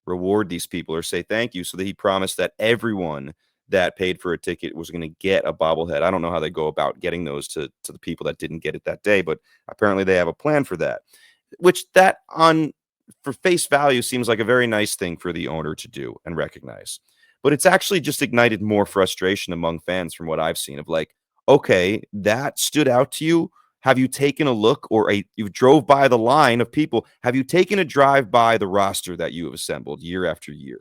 reward these people or say thank you. So that he promised that everyone that paid for a ticket was going to get a bobblehead. I don't know how they go about getting those to the people that didn't get it that day, but apparently they have a plan for that, which for face value seems like a very nice thing for the owner to do and recognize. But it's actually just ignited more frustration among fans from what I've seen of okay, that stood out to you. Have you taken a look, or you drove by the line of people? Have you taken a drive by the roster that you have assembled year after year?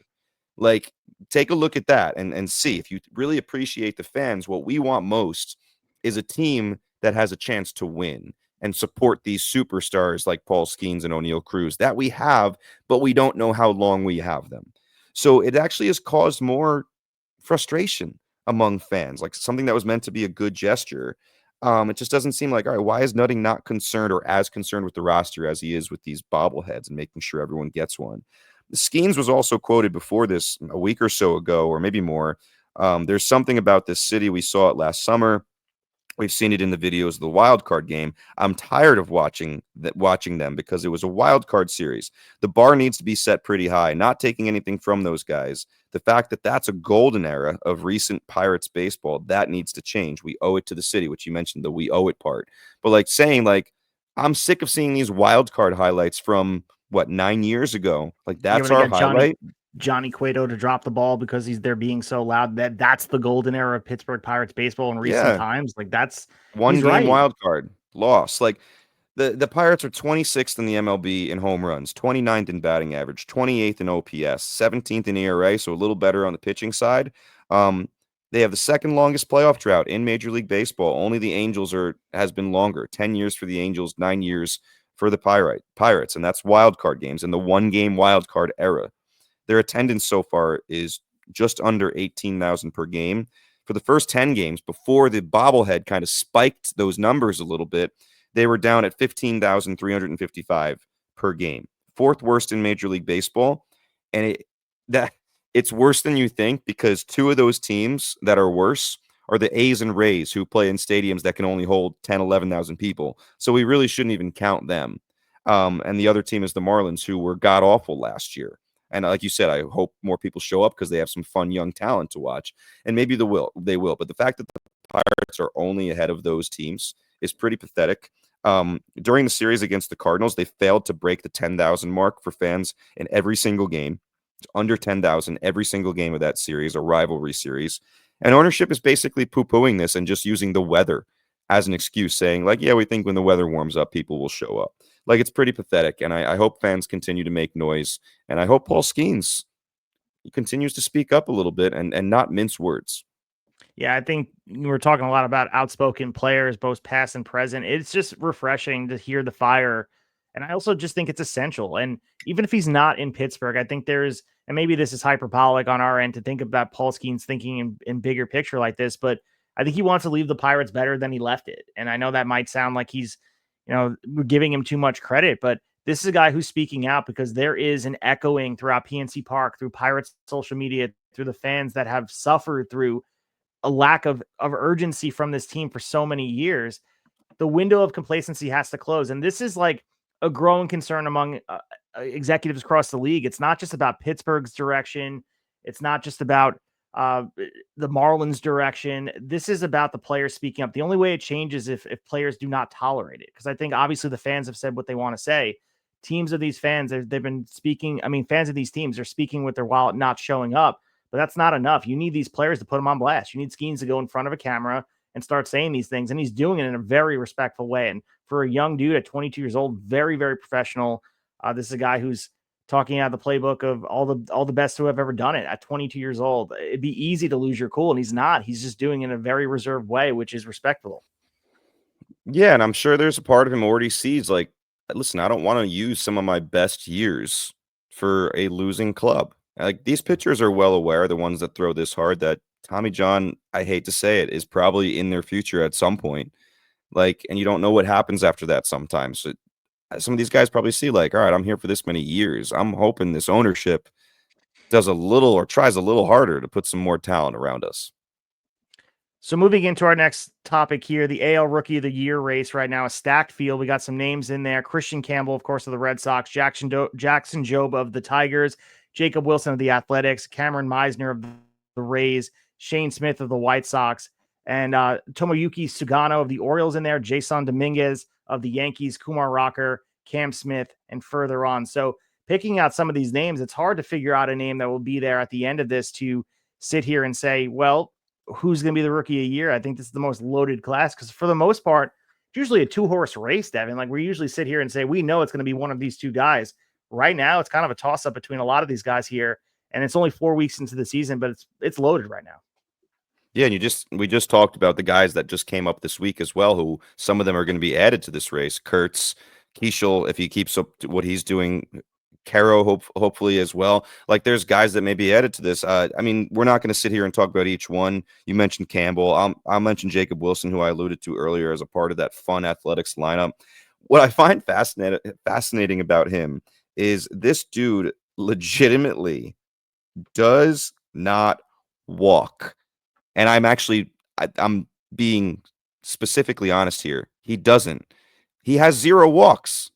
Take a look at that and see if you really appreciate the fans. What we want most is a team that has a chance to win and support these superstars like Paul Skenes and O'Neal Cruz that we have, but we don't know how long we have them. So it actually has caused more frustration among fans, something that was meant to be a good gesture. It just doesn't seem like, all right, why is Nutting not concerned or as concerned with the roster as he is with these bobbleheads and making sure everyone gets one? Skenes was also quoted before this a week or so ago, or maybe more. There's something about this city. We saw it last summer. We've seen it in the videos of the wild card game. I'm tired of watching them because it was a wild card series. The bar needs to be set pretty high, not taking anything from those guys. The fact that that's a golden era of recent Pirates baseball, that needs to change. We owe it to the city, which you mentioned, the we owe it part. But saying I'm sick of seeing these wild card highlights from 9 years ago. That's our highlight. Johnny Cueto to drop the ball because they're being so loud. That's the golden era of Pittsburgh Pirates baseball in recent times. That's one game wild card loss. The Pirates are 26th in the MLB in home runs, 29th in batting average, 28th in OPS, 17th in ERA, so a little better on the pitching side. They have the second longest playoff drought in Major League Baseball. Only the Angels has been longer. 10 years for the Angels, 9 years for the Pirates, and that's wild card games in the one-game wild card era. Their attendance so far is just under 18,000 per game. for the first 10 games before the bobblehead kind of spiked those numbers a little bit, they were down at 15,355 per game, fourth worst in Major League Baseball. And it's worse than you think, because two of those teams that are worse are the A's and Rays, who play in stadiums that can only hold 10, 11,000 people. So we really shouldn't even count them. And the other team is the Marlins, who were god-awful last year. And like you said, I hope more people show up because they have some fun young talent to watch. And maybe they will. But the fact that the Pirates are only ahead of those teams is pretty pathetic. During the series against the Cardinals, they failed to break the 10,000 mark for fans in every single game. It's under 10,000 every single game of that series, a rivalry series. And ownership is basically poo-pooing this and just using the weather as an excuse, saying, like, yeah, we think when the weather warms up, people will show up. Like, it's pretty pathetic. And I hope fans continue to make noise. And I hope Paul Skenes continues to speak up a little bit and not mince words. Yeah, I think we're talking a lot about outspoken players, both past and present. It's just refreshing to hear the fire. And I also just think it's essential. And even if he's not in Pittsburgh, I think there's, and maybe this is hyperbolic on our end to think about Paul Skenes thinking in bigger picture like this, but I think he wants to leave the Pirates better than he left it. And I know that might sound like he's, we're giving him too much credit, but this is a guy who's speaking out because there is an echoing throughout PNC Park, through Pirates social media, through the fans that have suffered through a lack of urgency from this team for so many years. The window of complacency has to close. And this is like a growing concern among executives across the league. It's not just about Pittsburgh's direction. It's not just about the Marlins' direction. This is about the players speaking up. The only way it changes if players do not tolerate it. Because I think obviously the fans have said what they want to say. Teams of these fans, they've been speaking. I mean, fans of these teams are speaking with their wallet, not showing up. But that's not enough. You need these players to put them on blast. You need Skenes to go in front of a camera and start saying these things. And he's doing it in a very respectful way. And for a young dude at 22 years old, very, very professional. This is a guy who's talking out of the playbook of all the best who have ever done it at 22 years old. It'd be easy to lose your cool. And he's not. He's just doing it in a very reserved way, which is respectable. Yeah, and I'm sure there's a part of him already sees, like, listen, I don't want to use some of my best years for a losing club. Like, these pitchers are well aware, the ones that throw this hard, that Tommy John, I hate to say it, is probably in their future at some point. Like, and you don't know what happens after that sometimes. So some of these guys probably see, like, all right, I'm here for this many years. I'm hoping this ownership does a little or tries a little harder to put some more talent around us. So moving into our next topic here, the AL Rookie of the Year race right now, a stacked field. We got some names in there. Christian Campbell, of course, of the Red Sox, Jackson Jobe of the Tigers, Jacob Wilson of the Athletics, Cameron Meisner of the Rays, Shane Smith of the White Sox, and Tomoyuki Sugano of the Orioles in there, Jason Dominguez of the Yankees, Kumar Rocker, Cam Smith, and further on. So picking out some of these names, it's hard to figure out a name that will be there at the end of this to sit here and say, well, who's going to be the Rookie of the Year? I think this is the most loaded class because for the most part, it's usually a two-horse race, Devin. Like, we usually sit here and say, we know it's going to be one of these two guys. Right now, it's kind of a toss-up between a lot of these guys here, and it's only 4 weeks into the season, but it's loaded right now. Yeah, and we just talked about the guys that just came up this week as well, who some of them are going to be added to this race. Kurtz, Keaschall, if he keeps up what he's doing, Quero hopefully as well. Like, there's guys that may be added to this. I mean, we're not going to sit here and talk about each one. You mentioned Campbell. I'll mention Jacob Wilson, who I alluded to earlier, as a part of that fun Athletics lineup. What I find fascinating about him is this dude legitimately does not walk. And I'm being specifically honest here. He doesn't. He has 0 walks.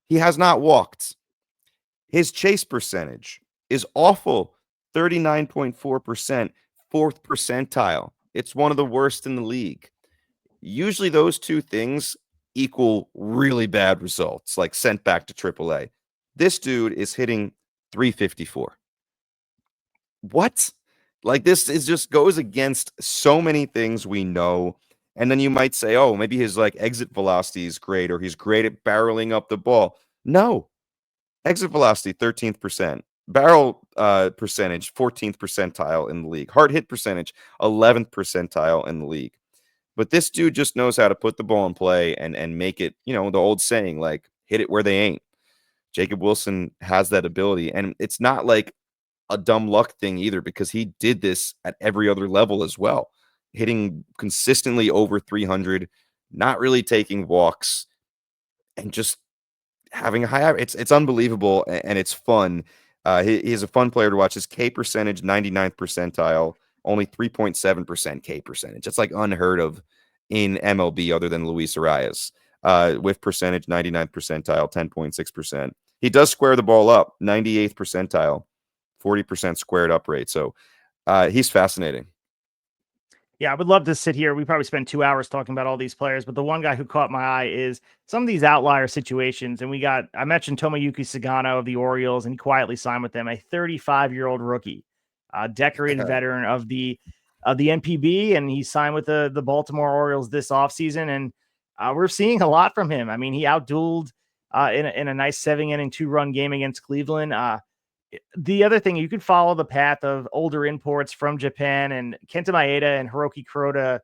He has not walked. His chase percentage is awful. 39.4%, 4th percentile. It's one of the worst in the league. Usually those two things equal really bad results, like sent back to AAA. This dude is hitting 354. What? Like, this is just goes against so many things we know. And then you might say, oh, maybe his like exit velocity is great, or he's great at barreling up the ball. No. Exit velocity, 13%. Barrel percentage, 14th percentile in the league. Hard hit percentage, 11th percentile in the league. But this dude just knows how to put the ball in play and make it, the old saying, like, hit it where they ain't. Jacob Wilson has that ability. And it's not like a dumb luck thing either, because he did this at every other level as well. hitting consistently over 300, not really taking walks, and just having a high average. It's unbelievable, and it's fun. He's a fun player to watch. His K percentage, 99th percentile, only 3.7% K percentage. That's like unheard of in MLB other than Luis Arias. Whiff percentage, 99th percentile, 10.6%. He does square the ball up, 98th percentile, 40% squared up rate. So he's fascinating. Yeah, I would love to sit here. We probably spent 2 hours talking about all these players, but the one guy who caught my eye is some of these outlier situations. And I mentioned Tomoyuki Sagano of the Orioles, and he quietly signed with them, a 35-year-old rookie, decorated veteran of the NPB, and he signed with the Baltimore Orioles this offseason. And we're seeing a lot from him. I mean, he outdueled in a nice 7-inning 2-run game against Cleveland. The other thing, you could follow the path of older imports from Japan, and Kenta Maeda and Hiroki Kuroda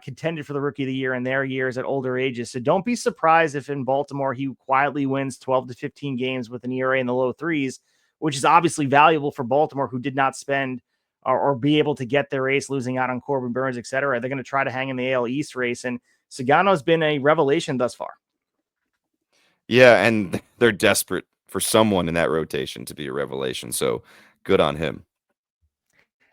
contended for the Rookie of the Year in their years at older ages. So don't be surprised if in Baltimore he quietly wins 12 to 15 games with an ERA in the low threes, which is obviously valuable for Baltimore, who did not spend or be able to get their ace, losing out on Corbin Burns, et cetera. They're going to try to hang in the AL East race, and Sagano's been a revelation thus far. Yeah, and they're desperate for someone in that rotation to be a revelation. So good on him.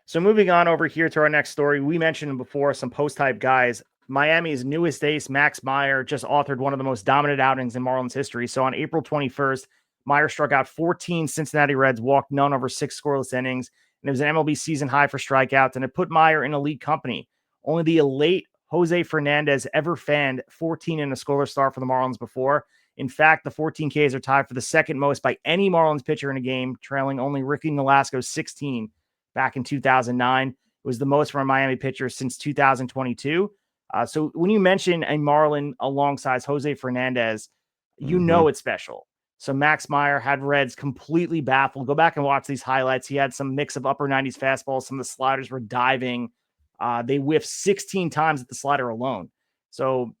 So moving on over here to our next story, we mentioned before some post-hype guys. Miami's newest ace, Max Meyer, just authored one of the most dominant outings in Marlins history. So on April 21st, Meyer struck out 14 Cincinnati Reds, walked none over 6 scoreless innings, and it was an MLB season high for strikeouts, and it put Meyer in elite company. Only the elite Jose Fernandez ever fanned 14 in a scoreless start for the Marlins before. In fact, the 14 Ks are tied for the second most by any Marlins pitcher in a game, trailing only Ricky Nolasco's 16 back in 2009. It was the most from a Miami pitcher since 2022. So when you mention a Marlin alongside Jose Fernandez, you know it's special. So Max Meyer had Reds completely baffled. Go back and watch these highlights. He had some mix of upper 90s fastballs. Some of the sliders were diving. They whiffed 16 times at the slider alone. So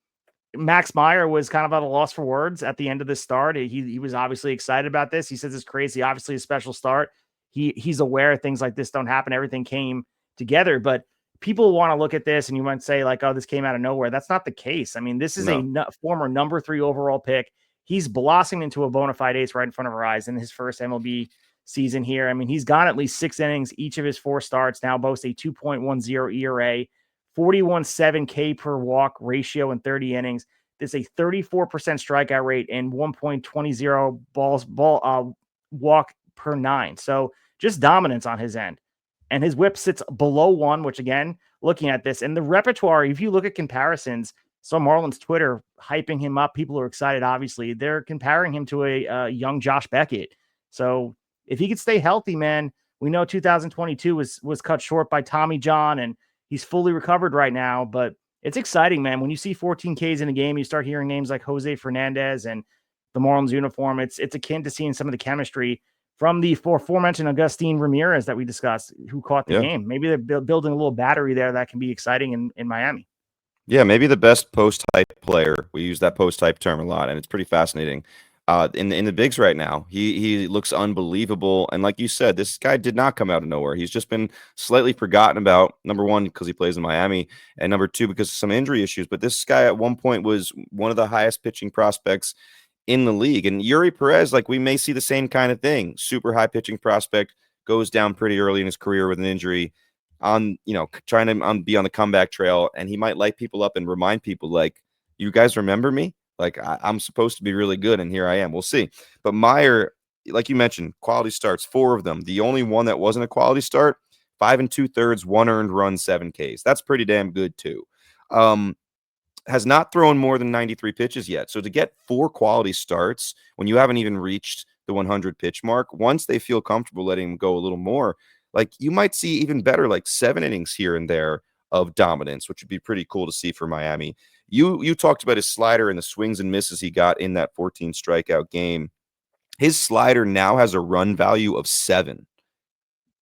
Max Meyer was kind of at a loss for words at the end of the start. He was obviously excited about this. He says it's crazy. Obviously a special start. He's aware things like this don't happen. Everything came together, but people want to look at this and you might say like, oh, this came out of nowhere. That's not the case. I mean, this is a former number 3 overall pick. He's blossomed into a bona fide ace right in front of our eyes in his first MLB season here. I mean, he's gone at least 6 innings each of his 4 starts, now boasts a 2.10 ERA, 41.7 K per walk ratio in 30 innings. There's a 34% strikeout rate and 1.20 walk per 9. So just dominance on his end. And his whip sits below 1, which again, looking at this and the repertoire, if you look at comparisons, so Marlins Twitter hyping him up. People are excited. Obviously, they're comparing him to a young Josh Beckett. So if he could stay healthy, man, we know 2022 was cut short by Tommy John, and he's fully recovered right now. But it's exciting, man. When you see 14 Ks in a game, you start hearing names like Jose Fernandez and the Marlins uniform. It's akin to seeing some of the chemistry from the aforementioned Agustín Ramírez that we discussed, who caught the game. Maybe they're building a little battery there that can be exciting in Miami. Yeah, maybe the best post-hype player. We use that post-hype term a lot, and it's pretty fascinating. In the bigs right now, he looks unbelievable. And like you said, this guy did not come out of nowhere. He's just been slightly forgotten about, number one, because he plays in Miami, and number two, because of some injury issues. But this guy at one point was one of the highest pitching prospects in the league. And Yuri Perez, like, we may see the same kind of thing. Super high pitching prospect, goes down pretty early in his career with an injury, on, trying to be on the comeback trail, and he might light people up and remind people, like, you guys remember me? Like, I'm supposed to be really good, and here I am. We'll see. But Meyer, like you mentioned, quality starts, 4 of them. The only one that wasn't a quality start, 5 2/3, 1 earned run, 7 Ks. That's pretty damn good too. Has not thrown more than 93 pitches yet. So to get 4 quality starts when you haven't even reached the 100 pitch mark, once they feel comfortable letting him go a little more, like, you might see even better, like 7 innings here and there of dominance, which would be pretty cool to see for Miami. You talked about his slider and the swings and misses he got in that 14 strikeout game. His slider now has a run value of 7.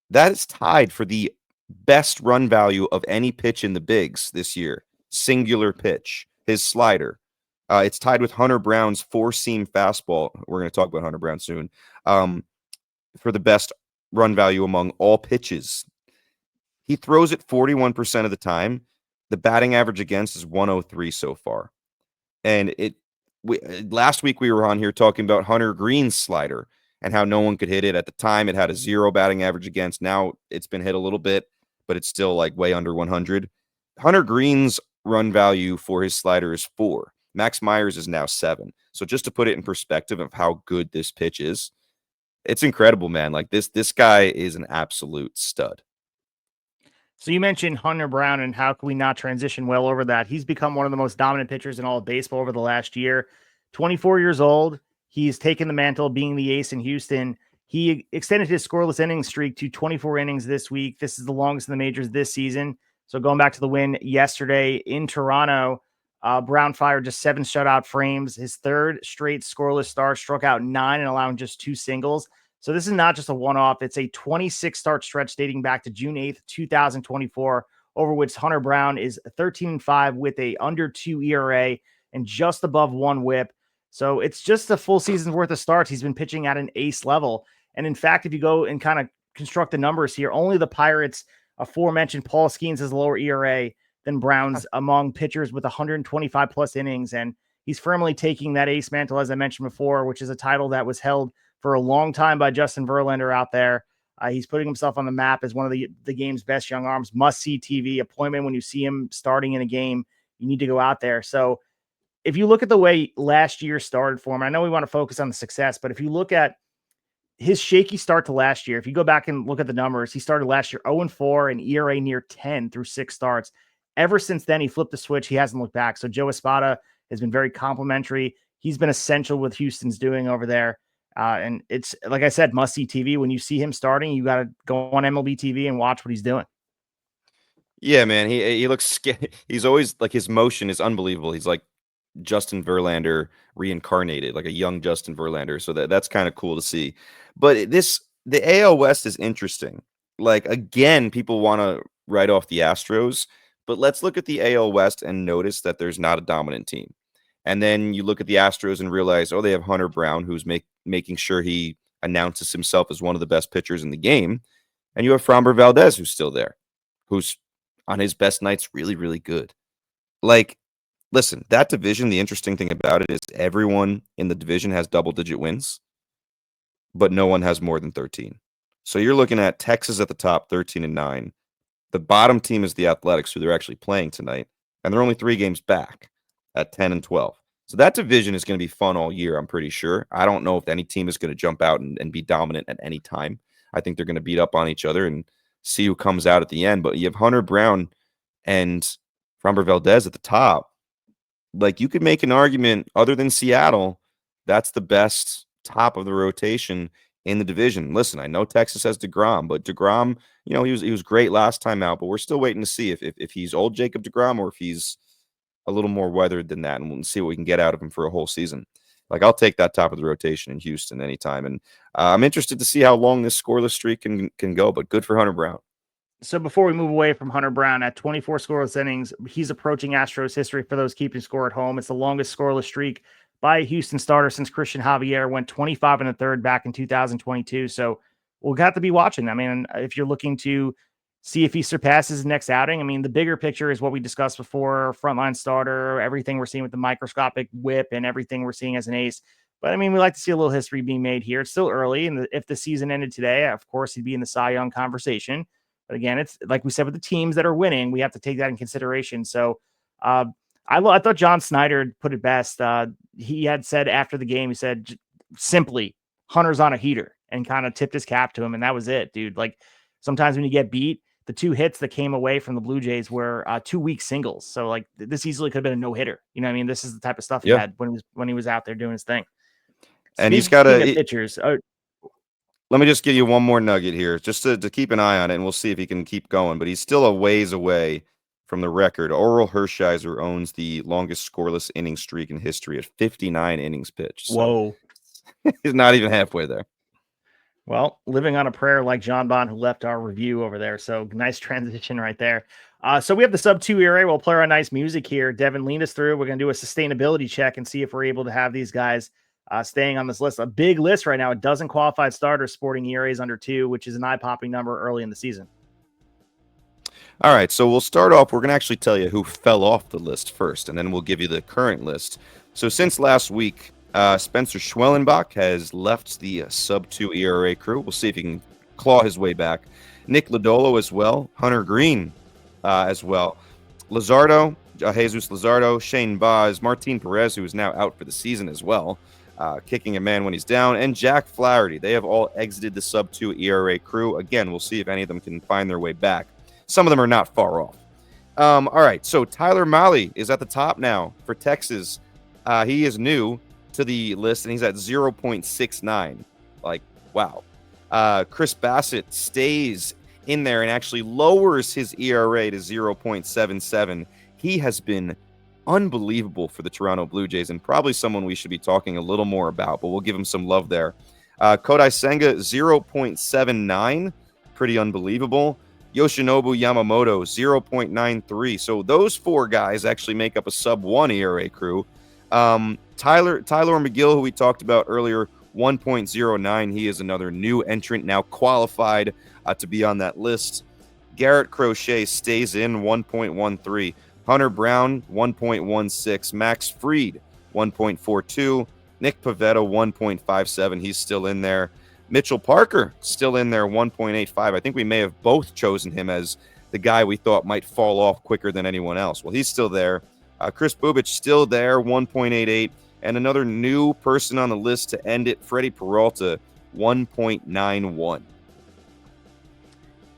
That is tied for the best run value of any pitch in the bigs this year. Singular pitch, his slider. It's tied with Hunter Brown's 4-seam fastball. We're going to talk about Hunter Brown soon. For the best run value among all pitches. He throws it 41% of the time, The batting average against is 103 so far. And last week we were on here talking about Hunter Green's slider and how no one could hit it. At the time, it had a 0 batting average against. Now it's been hit a little bit, but it's still like way under 100. Hunter Green's run value for his slider is 4. Max Meyer's is now 7. So just to put it in perspective of how good this pitch is, it's incredible, man. Like this guy is an absolute stud. So you mentioned Hunter Brown, and how can we not transition well over that? He's become one of the most dominant pitchers in all of baseball over the last year. 24 years old. He's taken the mantle of being the ace in Houston. He extended his scoreless innings streak to 24 innings this week. This is the longest in the majors this season. So going back to the win yesterday in Toronto, Brown fired just 7 shutout frames. His third straight scoreless start, struck out 9 and allowing just 2 singles. So this is not just a one-off. It's a 26-start stretch dating back to June 8th, 2024, over which Hunter Brown is 13-5 with a under 2 ERA and just above 1 WHIP. So it's just a full season's worth of starts. He's been pitching at an ace level. And in fact, if you go and kind of construct the numbers here, only the Pirates' aforementioned Paul Skenes has a lower ERA than Brown's among pitchers with 125 plus innings. And he's firmly taking that ace mantle, as I mentioned before, which is a title that was held for a long time by Justin Verlander out there. He's putting himself on the map as one of the game's best young arms. Must-see TV appointment. When you see him starting in a game, you need to go out there. So if you look at the way last year started for him, I know we want to focus on the success, but if you look at his shaky start to last year, if you go back and look at the numbers, he started last year 0-4 and ERA near 10 through 6 starts. Ever since then, he flipped the switch. He hasn't looked back. So Joe Espada has been very complimentary. He's been essential with Houston's doing over there. And it's, like I said, must-see TV. When you see him starting, you got to go on MLB TV and watch what he's doing. Yeah, man. He looks scary. He's always like, his motion is unbelievable. He's like Justin Verlander reincarnated, like a young Justin Verlander. So that's kind of cool to see. But the AL West is interesting. Like, again, people want to write off the Astros, but let's look at the AL West and notice that there's not a dominant team. And then you look at the Astros and realize, oh, they have Hunter Brown, who's making sure he announces himself as one of the best pitchers in the game. And you have Framber Valdez, who's still there, who's on his best nights really, really good. Like, listen, that division, the interesting thing about it is everyone in the division has double-digit wins, but no one has more than 13. So you're looking at Texas at the top, 13-9. The bottom team is the Athletics, who they're actually playing tonight, and they're only 3 games back at 10-12. So that division is going to be fun all year, I'm pretty sure. I don't know if any team is going to jump out and be dominant at any time. I think they're going to beat up on each other and see who comes out at the end. But you have Hunter Brown and Framber Valdez at the top. Like, you could make an argument, other than Seattle, that's the best top of the rotation in the division. Listen, I know Texas has DeGrom, but DeGrom, you know, he was great last time out, but we're still waiting to see if he's old Jacob DeGrom or if he's a little more weathered than that, and we'll see what we can get out of him for a whole season. Like, I'll take that top of the rotation in Houston anytime, and I'm interested to see how long this scoreless streak can go, but good for Hunter Brown. So before we move away from Hunter Brown, at 24 scoreless innings, he's approaching Astros history for those keeping score at home. It's the longest scoreless streak by a Houston starter since Christian Javier went 25 1/3 back in 2022. So we'll have to be watching. I mean, if you're looking to see if he surpasses his next outing, I mean, the bigger picture is what we discussed before: frontline starter, everything we're seeing with the microscopic whip, and everything we're seeing as an ace. But I mean, we like to see a little history being made here. It's still early, and if the season ended today, of course, he'd be in the Cy Young conversation. But again, it's like we said with the teams that are winning, we have to take that in consideration. So I thought John Snyder put it best. He had said after the game, he said simply, Hunter's on a heater, and kind of tipped his cap to him. And that was it, dude. Like, sometimes when you get beat, the 2 hits that came away from the Blue Jays were 2 weak singles. So like, this easily could have been a no hitter. You know what I mean? This is the type of stuff he had when he was out there doing his thing. And he's got pitchers. Let me just give you one more nugget here, just to keep an eye on it, and we'll see if he can keep going. But he's still a ways away from the record. Oral Hershiser owns the longest scoreless inning streak in history at 59 innings pitched. So whoa. He's not even halfway there. Well, living on a prayer like John Bond, who left our review over there. So nice transition right there. So we have the sub-2 ERA. We'll play our nice music here. Devin, lead us through. We're going to do a sustainability check and see if we're able to have these guys staying on this list. A big list right now. A dozen qualified starters sporting ERAs under 2, which is an eye-popping number early in the season. All right, so we'll start off. We're going to actually tell you who fell off the list first, and then we'll give you the current list. So since last week, Spencer Schwellenbach has left the sub-2 ERA crew. We'll see if he can claw his way back. Nick Lodolo as well. Hunter Green as well. Luzardo, Jesus Luzardo, Shane Baz, Martin Perez, who is now out for the season as well, kicking a man when he's down, and Jack Flaherty. They have all exited the sub-2 ERA crew. Again, we'll see if any of them can find their way back. Some of them are not far off. All right, so Tylor Megill is at the top now for Texas. He is new to the list, and he's at 0.69. Like, wow. Chris Bassett stays in there and actually lowers his ERA to 0.77. He has been unbelievable for the Toronto Blue Jays, and probably someone we should be talking a little more about, but we'll give him some love there. Kodai Senga, 0.79. Pretty unbelievable. Yoshinobu Yamamoto, 0.93. So those four guys actually make up a sub-1 ERA crew. Tylor Megill, who we talked about earlier, 1.09. He is another new entrant, now qualified to be on that list. Garrett Crochet stays in, 1.13. Hunter Brown, 1.16. Max Fried, 1.42. Nick Pivetta, 1.57. He's still in there. Mitchell Parker still in there, 1.85. I think we may have both chosen him as the guy we thought might fall off quicker than anyone else. Well, he's still there. Chris Bubich still there, 1.88. And another new person on the list to end it, Freddie Peralta, 1.91.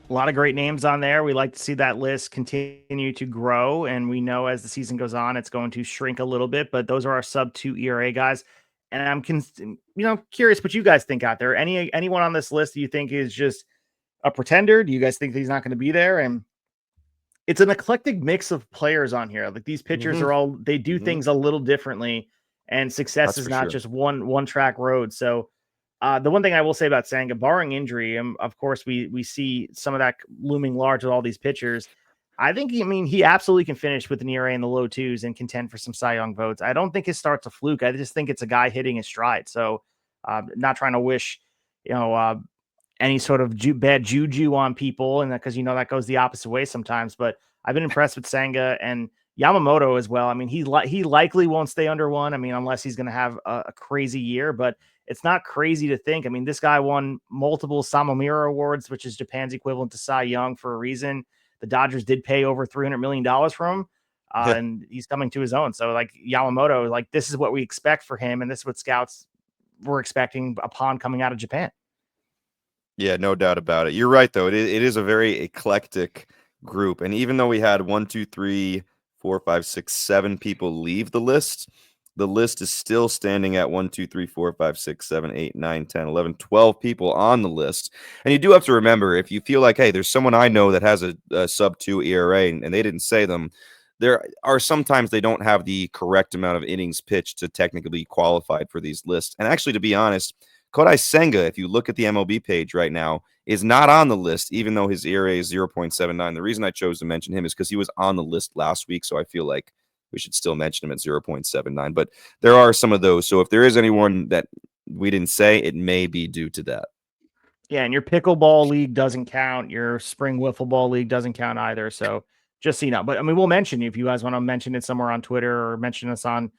A lot of great names on there. We like to see that list continue to grow, and we know as the season goes on, it's going to shrink a little bit, but those are our sub-2 ERA guys. And I'm curious what you guys think out there. Anyone on this list that you think is just a pretender? Do you guys think that he's not going to be there? And it's an eclectic mix of players on here. Like, these pitchers are all, they do things a little differently, and success is not just one track road. So the one thing I will say about Senga, barring injury, of course we see some of that looming large with all these pitchers. I think, he absolutely can finish with an ERA in the low twos and contend for some Cy Young votes. I don't think his start's a fluke. I just think it's a guy hitting his stride. So not trying to wish, any sort of bad juju on people, and because, that goes the opposite way sometimes. But I've been impressed with Senga and Yamamoto as well. He likely won't stay under one. Unless he's going to have a crazy year, but it's not crazy to think. This guy won multiple Samomura awards, which is Japan's equivalent to Cy Young, for a reason. The Dodgers did pay over $300 million for him, and he's coming to his own. So, Yamamoto, this is what we expect for him, and this is what scouts were expecting upon coming out of Japan. Yeah, no doubt about it. You're right, though. It is a very eclectic group, and even though we had 1, 2, 3, 4, 5, 6, 7 people leave the list is still standing at 1, 2, 3, 4, 5, 6, 7, 8, 9, 10, 11, 12 people on the list. And you do have to remember, if you feel like, hey, there's someone I know that has a sub-2 ERA and they didn't say them, there are sometimes they don't have the correct amount of innings pitched to technically be qualified for these lists. And actually, to be honest, Kodai Senga, if you look at the MLB page right now, is not on the list, even though his ERA is 0.79. The reason I chose to mention him is because he was on the list last week, so I feel like we should still mention him at 0.79. But there are some of those. So if there is anyone that we didn't say, it may be due to that. Yeah, and your pickleball league doesn't count. Your spring wiffle ball league doesn't count either. So just so you know. But we'll mention you if you guys want to mention it somewhere on Twitter or mention us on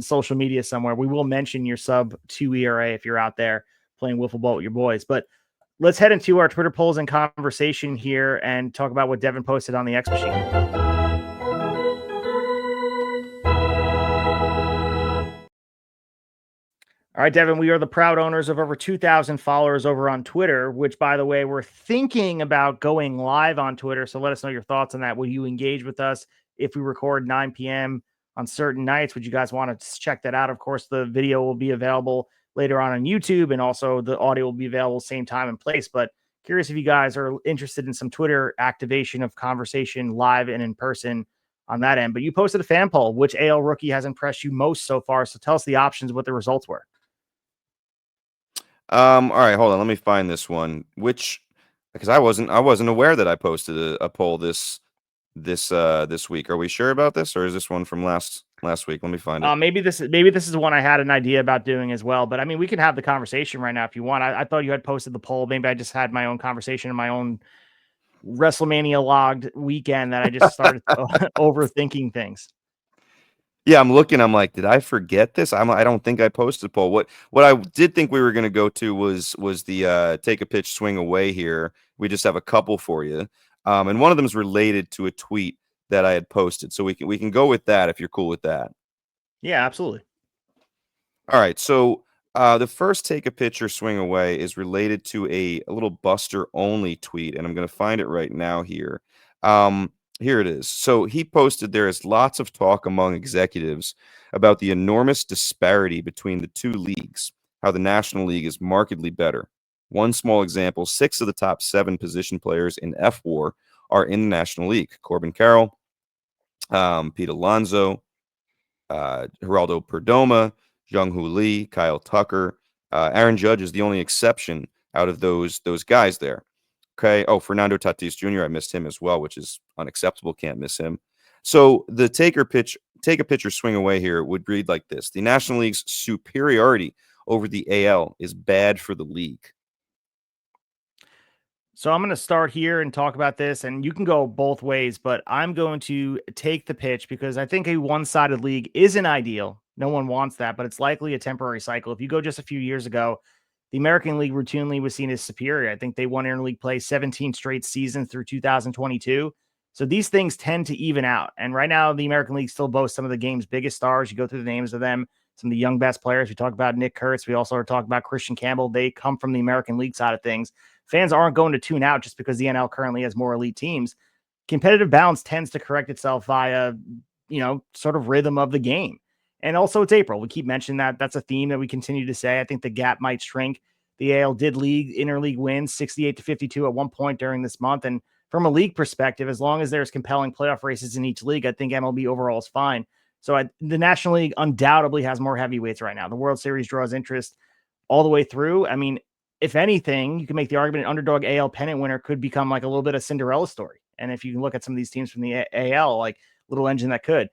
social media somewhere. We will mention your sub-2 ERA if you're out there playing wiffle ball with your boys. But let's head into our Twitter polls and conversation here and talk about what Devin posted on the X Machine. All right, Devin, we are the proud owners of over 2,000 followers over on Twitter, which, by the way, we're thinking about going live on Twitter. So let us know your thoughts on that. Will you engage with us if we record 9 p.m. on certain nights? Would you guys want to check that out? Of course, the video will be available later on YouTube, and also the audio will be available same time and place. But curious if you guys are interested in some Twitter activation of conversation live and in person on that end. But you posted a fan poll. Which AL rookie has impressed you most so far? So tell us the options, what the results were. All right, hold on. Let me find this one. Because I wasn't aware that I posted a poll this week. Are we sure about this, or is this one from last week? Let me find it. Maybe this is one I had an idea about doing as well. But we can have the conversation right now if you want. I thought you had posted the poll. Maybe I just had my own conversation in my own WrestleMania logged weekend that I just started overthinking things. Yeah, I'm looking. I'm like, did I forget this? I don't think I posted, Paul. What I did think we were going to go to was the take a pitch swing away here. We just have a couple for you, and one of them is related to a tweet that I had posted. So we can go with that if you're cool with that. Yeah, absolutely. All right. So the first take a pitch or swing away is related to a little Buster only tweet, and I'm going to find it right now here. Here it is. So he posted, there is lots of talk among executives about the enormous disparity between the two leagues, how the National League is markedly better. One small example, 6 of the top 7 position players in F-WAR are in the National League. Corbin Carroll, Pete Alonso, Geraldo Perdomo, Jung-Hoo Lee, Kyle Tucker. Aaron Judge is the only exception out of those guys there. Okay. Oh, Fernando Tatis Jr. I missed him as well, which is unacceptable. Can't miss him. So the take a pitch or swing away here would read like this: the National League's superiority over the AL is bad for the league. So I'm going to start here and talk about this, and you can go both ways, but I'm going to take the pitch because I think a one-sided league isn't ideal. No one wants that, but it's likely a temporary cycle. If you go just a few years ago, the American League routinely was seen as superior. I think they won interleague play 17 straight seasons through 2022. So these things tend to even out. And right now, the American League still boasts some of the game's biggest stars. You go through the names of them, some of the young best players. We talk about Nick Kurtz. We also are talking about Christian Campbell. They come from the American League side of things. Fans aren't going to tune out just because the NL currently has more elite teams. Competitive balance tends to correct itself via, sort of rhythm of the game. And also it's April. We keep mentioning that. That's a theme that we continue to say. I think the gap might shrink. The AL did league interleague wins 68-52 at one point during this month. And from a league perspective, as long as there's compelling playoff races in each league, I think MLB overall is fine. So the National League undoubtedly has more heavyweights right now. The World Series draws interest all the way through. I mean, if anything, you can make the argument an underdog AL pennant winner could become like a little bit of Cinderella story. And if you can look at some of these teams from the AL, like little engine that could.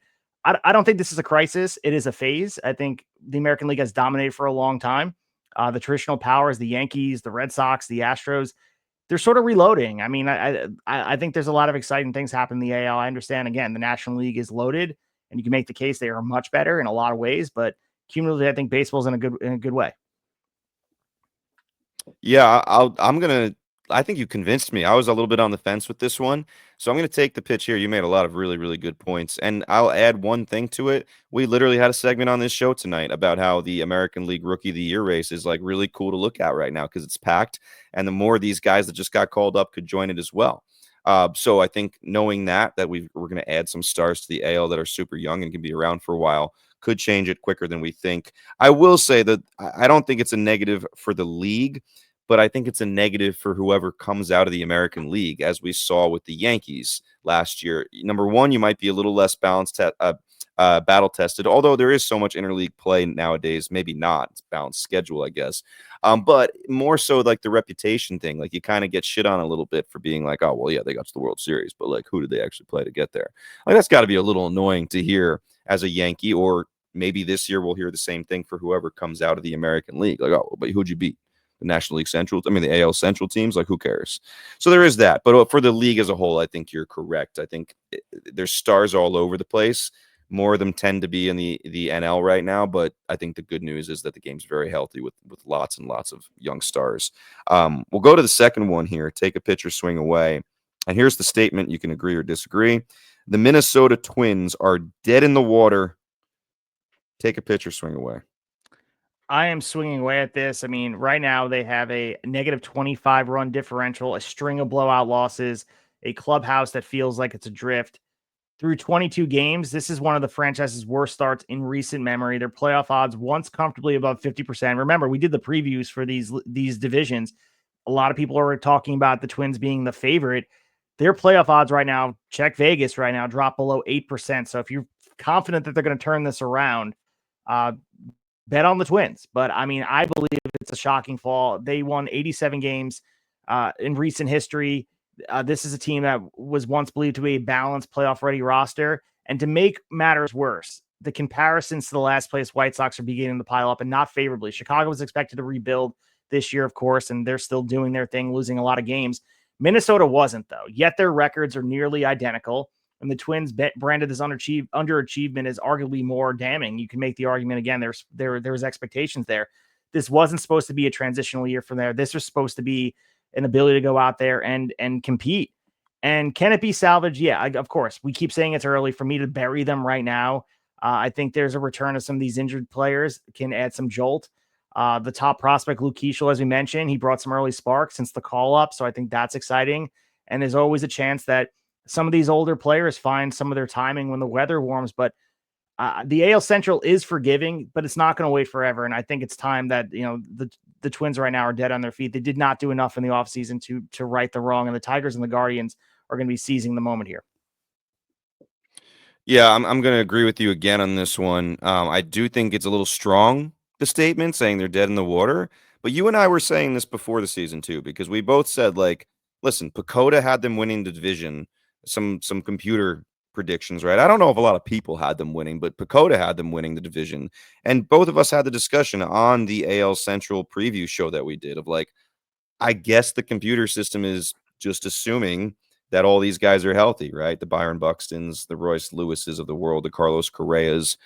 I don't think this is a crisis. It is a phase. I think the American League has dominated for a long time. The traditional powers, the Yankees, the Red Sox, the Astros, they're sort of reloading. I mean, I think there's a lot of exciting things happening in the AL. I understand, again, the National League is loaded, and you can make the case they are much better in a lot of ways, but cumulatively, I think baseball's in a good way. Yeah, I think you convinced me. I was a little bit on the fence with this one. So I'm going to take the pitch here. You made a lot of really, really good points. And I'll add one thing to it. We literally had a segment on this show tonight about how the American League Rookie of the Year race is like really cool to look at right now because it's packed. And the more these guys that just got called up could join it as well. So I think knowing that we're going to add some stars to the AL that are super young and can be around for a while could change it quicker than we think. I will say that I don't think it's a negative for the league, but I think it's a negative for whoever comes out of the American League, as we saw with the Yankees last year. Number one, you might be a little less battle tested, although there is so much interleague play nowadays. Maybe not. It's balanced schedule, I guess. But more so like the reputation thing. Like you kind of get shit on a little bit for being like, oh, well, yeah, they got to the World Series, but like who did they actually play to get there? Like that's got to be a little annoying to hear as a Yankee, or maybe this year we'll hear the same thing for whoever comes out of the American League. Like, oh, but who'd you beat? The National League Central, the AL Central teams, like who cares? So there is that. But for the league as a whole, I think you're correct. I think there's stars all over the place. More of them tend to be in the NL right now, but I think the good news is that the game's very healthy with lots and lots of young stars. We'll go to the second one here. Take a pitch or swing away. And here's the statement. You can agree or disagree. The Minnesota Twins are dead in the water. Take a pitch or swing away. I am swinging away at this. I mean, right now they have a negative 25 run differential, a string of blowout losses, a clubhouse that feels like it's adrift. Through 22 games, this is one of the franchise's worst starts in recent memory. Their playoff odds once comfortably above 50%. Remember, we did the previews for these divisions. A lot of people are talking about the Twins being the favorite. Their playoff odds right now, check Vegas right now, drop below 8%. So if you're confident that they're going to turn this around, bet on the Twins. But I mean, I believe it's a shocking fall. They won 87 games in recent history. This is a team that was once believed to be a balanced playoff ready roster. And to make matters worse, the comparisons to the last place White Sox are beginning to pile up, and not favorably. Chicago was expected to rebuild this year, of course, and they're still doing their thing, losing a lot of games. Minnesota wasn't, though. Yet their records are nearly identical. And the Twins branded this underachievement is arguably more damning. You can make the argument again. There's expectations there. This wasn't supposed to be a transitional year from there. This was supposed to be an ability to go out there and compete. And can it be salvaged? Yeah, of course. We keep saying it's early for me to bury them right now. I think there's a return of some of these injured players can add some jolt. The top prospect, Luke Keaschall, as we mentioned, he brought some early sparks since the call up. So I think that's exciting. And there's always a chance that some of these older players find some of their timing when the weather warms. But the AL Central is forgiving, but it's not going to wait forever. And I think it's time that, the Twins right now are dead on their feet. They did not do enough in the offseason to right the wrong. And the Tigers and the Guardians are going to be seizing the moment here. Yeah, I'm going to agree with you again on this one. I do think it's a little strong, the statement saying they're dead in the water. But you and I were saying this before the season too, because we both said, like, listen, Pacoda had them winning the division. Some computer predictions, right? I don't know if a lot of people had them winning, but Pacoda had them winning the division. And both of us had the discussion on the AL Central preview show that we did of, like, I guess the computer system is just assuming that all these guys are healthy, right? The Byron Buxtons, the Royce Lewises of the world, the Carlos Correas.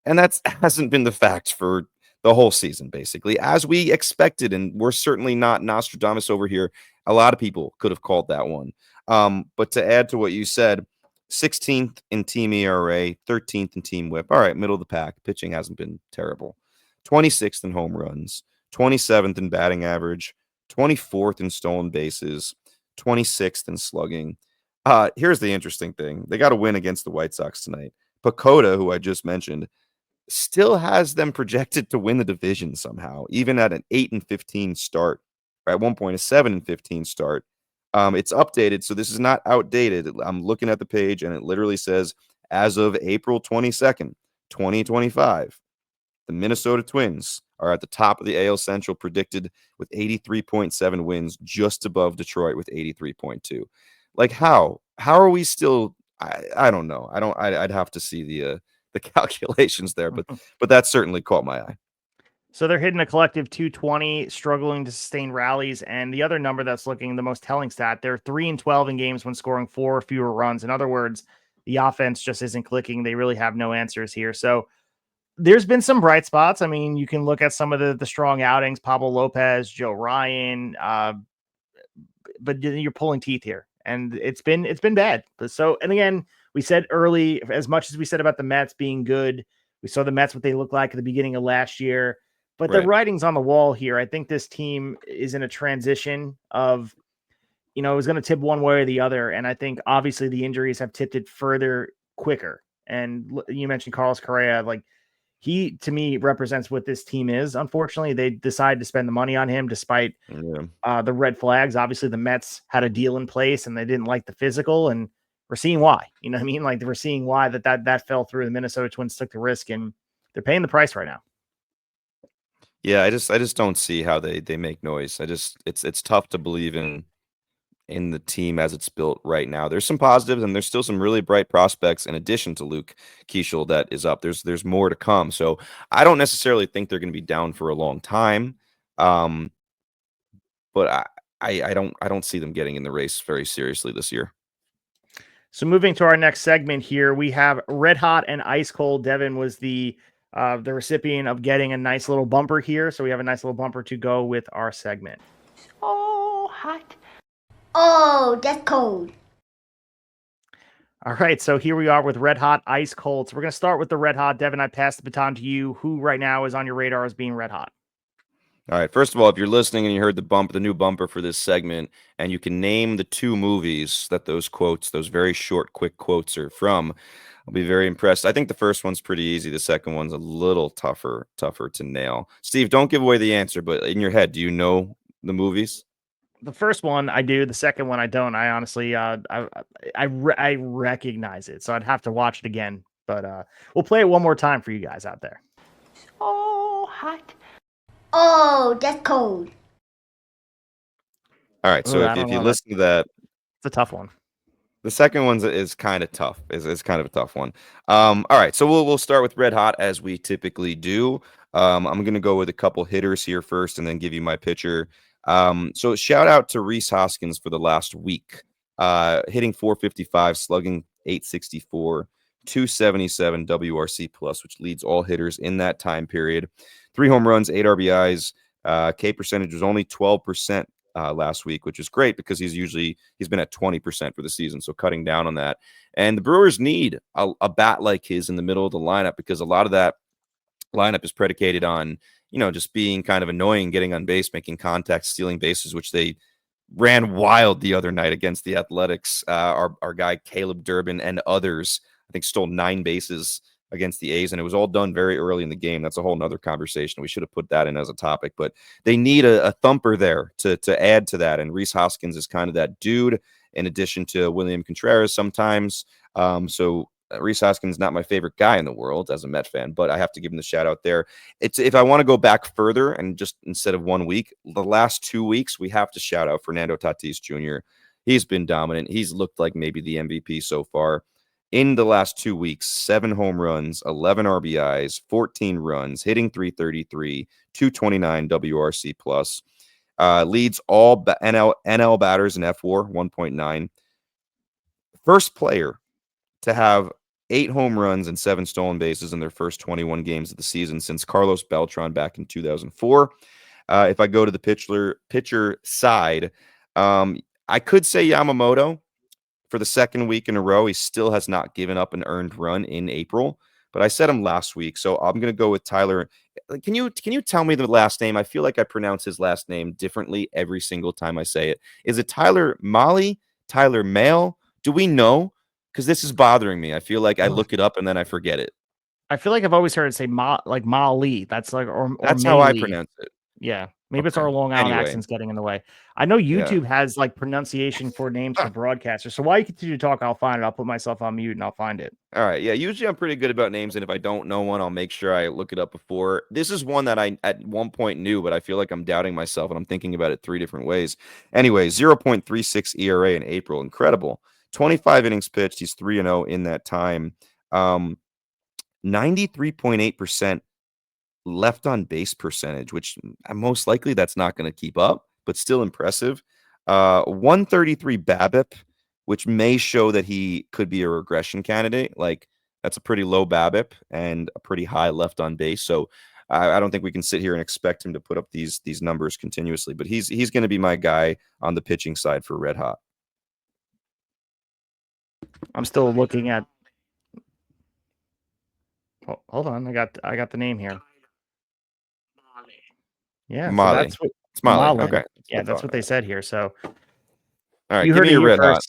And that hasn't been the fact for the whole season, basically, as we expected. And we're certainly not Nostradamus over here. A lot of people could have called that one. But to add to what you said, 16th in team ERA, 13th in team whip. All right, middle of the pack. Pitching hasn't been terrible. 26th in home runs, 27th in batting average, 24th in stolen bases, 26th in slugging. Here's the interesting thing. They got to win against the White Sox tonight. Pacoda, who I just mentioned, still has them projected to win the division somehow, even at an 8-15 start. At one point, a 7-15 start. It's updated, so this is not outdated. I'm looking at the page, and it literally says, as of April 22nd, 2025, the Minnesota Twins are at the top of the AL Central, predicted with 83.7 wins, just above Detroit with 83.2. Like, how are we still? I don't know. I'd have to see the calculations there, but that certainly caught my eye. So they're hitting a collective 220, struggling to sustain rallies. And the other number that's looking the most telling stat, they're 3-12 in games when scoring 4 or fewer runs. In other words, the offense just isn't clicking. They really have no answers here. So there's been some bright spots. I mean, you can look at some of the strong outings, Pablo Lopez, Joe Ryan, but you're pulling teeth here. And it's been bad. So, and again, we said early, as much as we said about the Mets being good, we saw the Mets, what they looked like at the beginning of last year. But the writing's on the wall here. I think this team is in a transition of, it was going to tip one way or the other. And I think obviously the injuries have tipped it further quicker. And you mentioned Carlos Correa, like he, to me, represents what this team is. Unfortunately, they decided to spend the money on him despite the red flags. Obviously, the Mets had a deal in place and they didn't like the physical. And we're seeing why. You know what I mean? Like we're seeing why that fell through. The Minnesota Twins took the risk and they're paying the price right now. Yeah, I just don't see how they make noise. It's tough to believe in the team as it's built right now. There's some positives and there's still some really bright prospects in addition to Luke Keaschall that is up. There's more to come. So I don't necessarily think they're going to be down for a long time. But I don't see them getting in the race very seriously this year. So moving to our next segment here, we have Red Hot and Ice Cold. Devin was the recipient of getting a nice little bumper here. So we have a nice little bumper to go with our segment. So hot. Oh, that's cold. All right. So here we are with Red Hot, Ice Cold. So we're going to start with the Red Hot. Devin, I pass the baton to you. Who right now is on your radar as being red hot? All right. First of all, if you're listening and you heard the new bumper for this segment, and you can name the 2 movies that those very short, quick quotes are from, I'll be very impressed. I think the first one's pretty easy. The second one's a little tougher to nail. Steve, don't give away the answer, but in your head, do you know the movies? The first one I do. The second one I don't. I honestly, I recognize it, so I'd have to watch it again. But we'll play it one more time for you guys out there. So hot. Oh, that's cold. All right. So if you listen to that, it's a tough one. The second one is kind of tough. Is kind of a tough one. All right. So we'll start with Red Hot as we typically do. I'm going to go with a couple hitters here first and then give you my pitcher. So shout out to Rhys Hoskins for the last week, hitting 455, slugging 864, 277 WRC plus, which leads all hitters in that time period. 3 home runs, 8 RBIs. K percentage was only 12% last week, which is great because he's been at 20% for the season, so cutting down on that. And the Brewers need a bat like his in the middle of the lineup because a lot of that lineup is predicated on, just being kind of annoying, getting on base, making contact, stealing bases, which they ran wild the other night against the Athletics. Our guy Caleb Durbin and others, I think, stole 9 bases against the A's, and it was all done very early in the game. That's a whole nother conversation. We should have put that in as a topic, but they need a thumper there to add to that, and Rhys Hoskins is kind of that dude, in addition to William Contreras sometimes. So Rhys Hoskins is not my favorite guy in the world as a Met fan, but I have to give him the shout out there. If I want to go back further and just instead of 1 week, the last 2 weeks, we have to shout out Fernando Tatis Jr. He's been dominant. He's looked like maybe the MVP so far. In the last 2 weeks, 7 home runs, 11 RBIs, 14 runs, hitting 333, 229 WRC plus. Leads all NL batters in F4, 1.9. First player to have 8 home runs and 7 stolen bases in their first 21 games of the season since Carlos Beltran back in 2004. If I go to the pitcher side, I could say Yamamoto. For the second week in a row, he still has not given up an earned run in April. But I said him last week, so I'm going to go with Tylor. Can you tell me the last name? I feel like I pronounce his last name differently every single time I say it. Is it Tylor Megill? Tylor Megill? Do we know? Because this is bothering me. I feel like I look it up and then I forget it. I feel like I've always heard it say Mali. That's like or that's how I pronounce it. Yeah, maybe it's our Long Island accents getting in the way. I know YouTube has like pronunciation for names for broadcasters. So while you continue to talk, I'll find it. I'll put myself on mute and I'll find it. All right. Yeah. Usually I'm pretty good about names. And if I don't know one, I'll make sure I look it up before. This is one that I at one point knew, but I feel like I'm doubting myself and I'm thinking about it 3 different ways. Anyway, 0.36 ERA in April. Incredible. 25 innings pitched. He's 3-0 in that time. 93.8% left on base percentage, which most likely that's not going to keep up, but still impressive. 133 BABIP, which may show that he could be a regression candidate. Like, that's a pretty low BABIP and a pretty high left on base. So I don't think we can sit here and expect him to put up these numbers continuously, but he's going to be my guy on the pitching side for Red Hot. I'm still looking at. Oh, hold on, I got the name here. Yeah, Molly. So that's what it's Molly. Okay. Yeah, that's what they said here. So, all right, you heard me your red hot.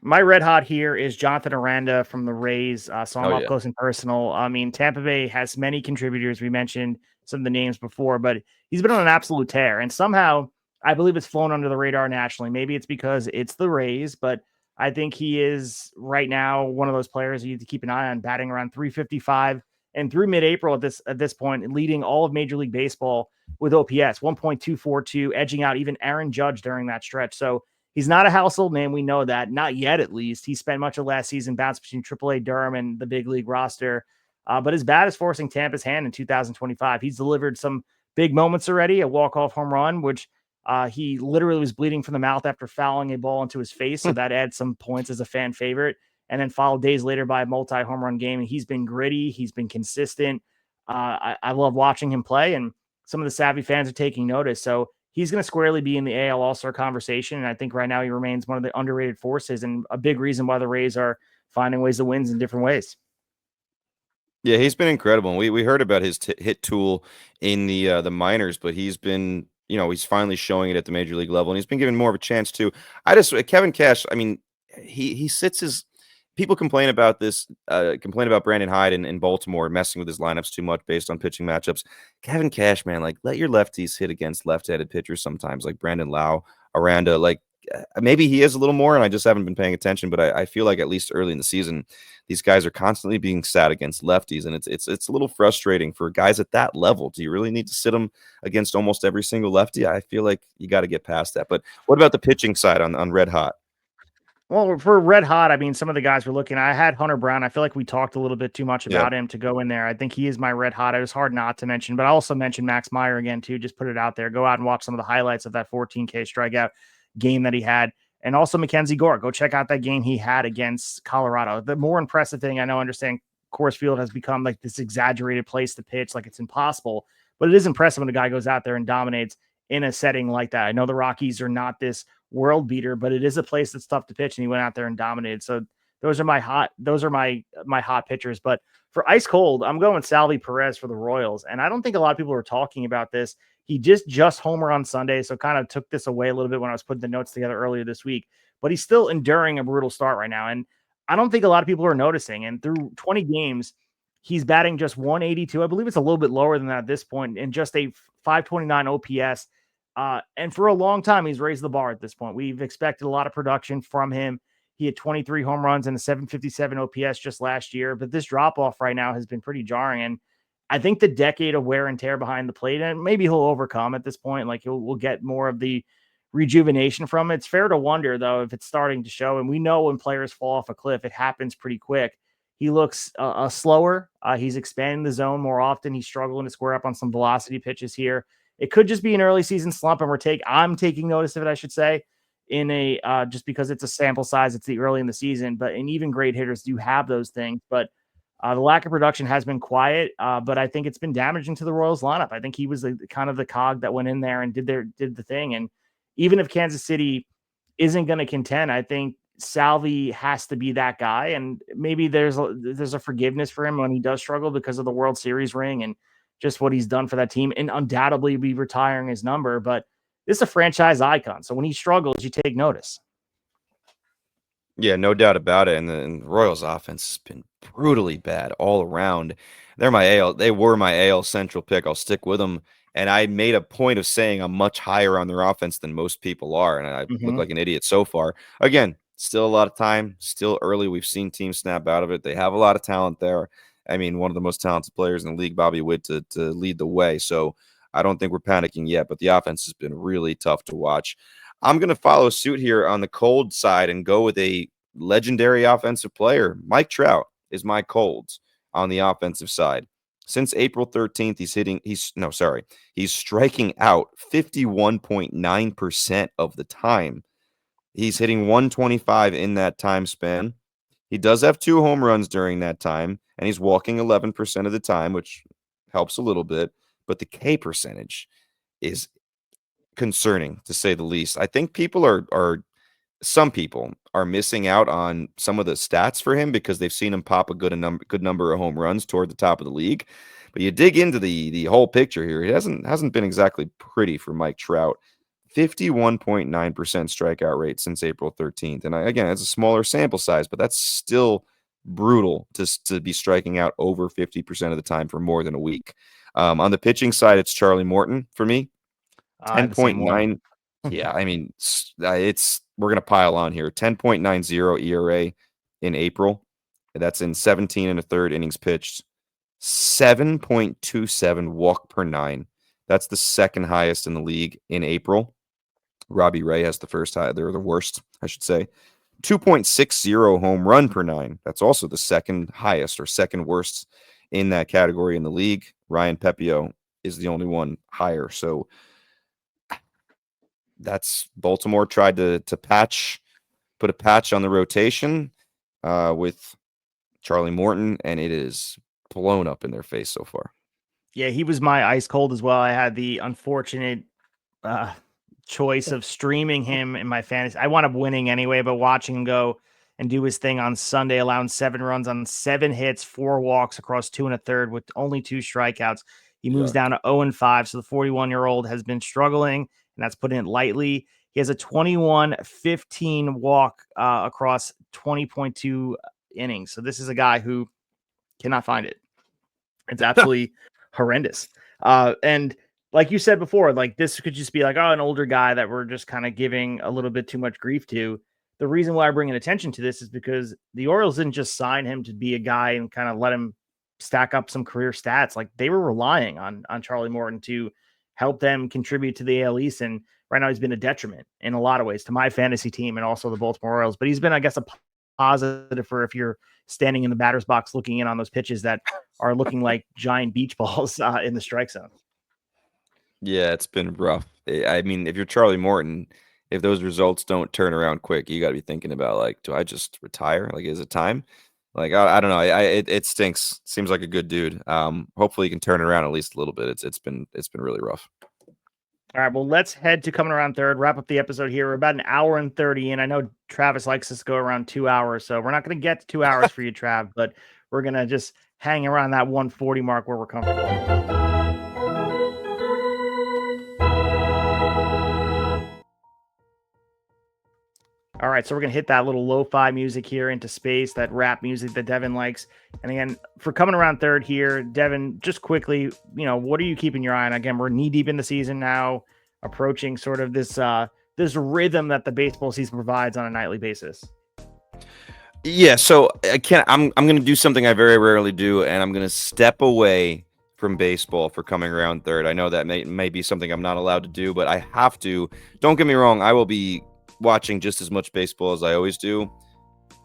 My red hot here is Jonathan Aranda from the Rays. Saw him up close and personal. I mean, Tampa Bay has many contributors. We mentioned some of the names before, but he's been on an absolute tear. And somehow, I believe it's flown under the radar nationally. Maybe it's because it's the Rays, but I think he is right now one of those players you have to keep an eye on, batting around 355 and through mid-April at this point, leading all of Major League Baseball with OPS 1.242, edging out even Aaron Judge during that stretch. So he's not a household name. We know that, not yet at least. He spent much of last season bounced between AAA Durham and the big league roster. But his bat is forcing Tampa's hand in 2025. He's delivered some big moments already, a walk-off home run, which he literally was bleeding from the mouth after fouling a ball into his face. So that adds some points as a fan favorite. And then followed days later by a multi-home run game. And he's been gritty. He's been consistent. I love watching him play, and some of the savvy fans are taking notice. So he's going to squarely be in the AL All-Star conversation. And I think right now he remains one of the underrated forces and a big reason why the Rays are finding ways to win in different ways. Yeah, he's been incredible. And we heard about his hit tool in the minors, but he's been, he's finally showing it at the major league level, and he's been given more of a chance too. Kevin Cash, I mean, he sits his. People complain about this, complain about Brandon Hyde in Baltimore messing with his lineups too much based on pitching matchups. Kevin Cash, man, like, let your lefties hit against left-handed pitchers sometimes, like Brandon Lau, Aranda. Like, maybe he is a little more, and I just haven't been paying attention, but I feel like at least early in the season, these guys are constantly being sat against lefties, and it's a little frustrating for guys at that level. Do you really need to sit them against almost every single lefty? I feel like you got to get past that. But what about the pitching side on Red Hot? Well, for red hot, I mean, some of the guys we're looking at, I had Hunter Brown. I feel like we talked a little bit too much Yeah. about him to go in there. I think he is my red hot. It was hard not to mention, but I also mentioned Max Meyer again, too. Just put it out there. Go out and watch some of the highlights of that 14K strikeout game that he had. And also Mackenzie Gore. Go check out that game he had against Colorado. The more impressive thing, I understand Coors Field has become like this exaggerated place to pitch, like it's impossible, but it is impressive when a guy goes out there and dominates in a setting like that. I know the Rockies are not this world beater, but it is a place that's tough to pitch, and he went out there and dominated. So those are my hot pitchers. But for ice cold, I'm going Salvi Perez for the Royals, and I don't think a lot of people are talking about this. He just homer on Sunday, so kind of took this away a little bit when I was putting the notes together earlier this week. But he's still enduring a brutal start right now, and I don't think a lot of people are noticing. And through 20 games, he's batting just 182. I believe it's a little bit lower than that at this point, and just a 529 OPS. And for a long time, he's raised the bar at this point. We've expected a lot of production from him. He had 23 home runs and a 757 OPS just last year, but this drop off right now has been pretty jarring. And I think the decade of wear and tear behind the plate, and maybe he'll overcome at this point. Like we'll get more of the rejuvenation from it. It's fair to wonder though, if it's starting to show. And we know when players fall off a cliff, it happens pretty quick. He looks slower. He's expanding the zone more often. He's struggling to square up on some velocity pitches here. It could just be an early season slump, and I'm taking notice of it, I should say, in a just because it's a sample size, it's the early in the season. But and even great hitters do have those things. But the lack of production has been quiet, but I think it's been damaging to the Royals lineup. I think he was kind of the cog that went in there and did the thing. And even if Kansas City isn't going to contend, I think Salvi has to be that guy. And maybe there's a forgiveness for him when he does struggle because of the World Series ring and just what he's done for that team, and undoubtedly be retiring his number. But this is a franchise icon. So when he struggles, you take notice. Yeah, no doubt about it. And the Royals offense has been brutally bad all around. They were my AL Central pick. I'll stick with them. And I made a point of saying I'm much higher on their offense than most people are. And I look like an idiot so far. Again, still a lot of time, still early. We've seen teams snap out of it. They have a lot of talent there. I mean, one of the most talented players in the league, Bobby Witt, to lead the way. So I don't think we're panicking yet, but the offense has been really tough to watch. I'm going to follow suit here on the cold side and go with a legendary offensive player. Mike Trout is my colds on the offensive side. Since April 13th, he's striking out 51.9% of the time. He's hitting 125 in that time span. He does have 2 home runs during that time, and he's walking 11% of the time, which helps a little bit. But the K percentage is concerning, to say the least. I think some people are missing out on some of the stats for him because they've seen him pop a good number of home runs toward the top of the league. But you dig into the whole picture here, it hasn't been exactly pretty for Mike Trout. 51.9% strikeout rate since April 13th. And again, it's a smaller sample size, but that's still brutal to be striking out over 50% of the time for more than a week. On the pitching side, it's Charlie Morton for me. 10.9. Yeah, I mean, we're going to pile on here. 10.90 ERA in April. That's in 17 and a third innings pitched. 7.27 walk per 9. That's the second highest in the league in April. Robbie Ray has the first high. They're the worst, I should say. 2.60 home run per 9. That's also the second highest or second worst in that category in the league. Ryan Pepio is the only one higher. So that's Baltimore tried to put a patch on the rotation with Charlie Morton, and it is blown up in their face so far. Yeah, he was my ice cold as well. I had the unfortunate choice of streaming him in my fantasy. I wound up winning anyway, but watching him go and do his thing on Sunday, allowing 7 runs on 7 hits, 4 walks across 2 1/3 with only 2 strikeouts. He moves down to 0-5. So the 41-year-old has been struggling, and that's putting it lightly. He has a 21-15 walk across 20.2 innings. So this is a guy who cannot find it. It's absolutely horrendous. And like you said before, like this could just be like, an older guy that we're just kind of giving a little bit too much grief to. The reason why I bring attention to this is because the Orioles didn't just sign him to be a guy and kind of let him stack up some career stats. Like they were relying on Charlie Morton to help them contribute to the AL East. And right now he's been a detriment in a lot of ways to my fantasy team and also the Baltimore Orioles. But he's been, I guess, a positive for if you're standing in the batter's box looking in on those pitches that are looking like giant beach balls in the strike zone. Yeah, it's been rough. I mean, if you're Charlie Morton, if those results don't turn around quick, you got to be thinking about, like, do I just retire? Like, is it time? Like, I don't know. It stinks. Seems like a good dude. Hopefully he can turn it around at least a little bit. It's been really rough. All right, well, let's head to coming around third, wrap up the episode here. We're about an hour and 30 in. I know Travis likes us to go around 2 hours, so we're not going to get to 2 hours for you, Trav, but we're going to just hang around that 140 mark where we're comfortable. All right, so we're going to hit that little lo-fi music here into space, that rap music that Devin likes. And again, for coming around third here, Devin, just quickly, what are you keeping your eye on? Again, we're knee deep in the season now, approaching sort of this rhythm that the baseball season provides on a nightly basis. Yeah, so I'm going to do something I very rarely do, and I'm going to step away from baseball for coming around third. I know that may be something I'm not allowed to do, but I have to. Don't get me wrong, I will be watching just as much baseball as I always do,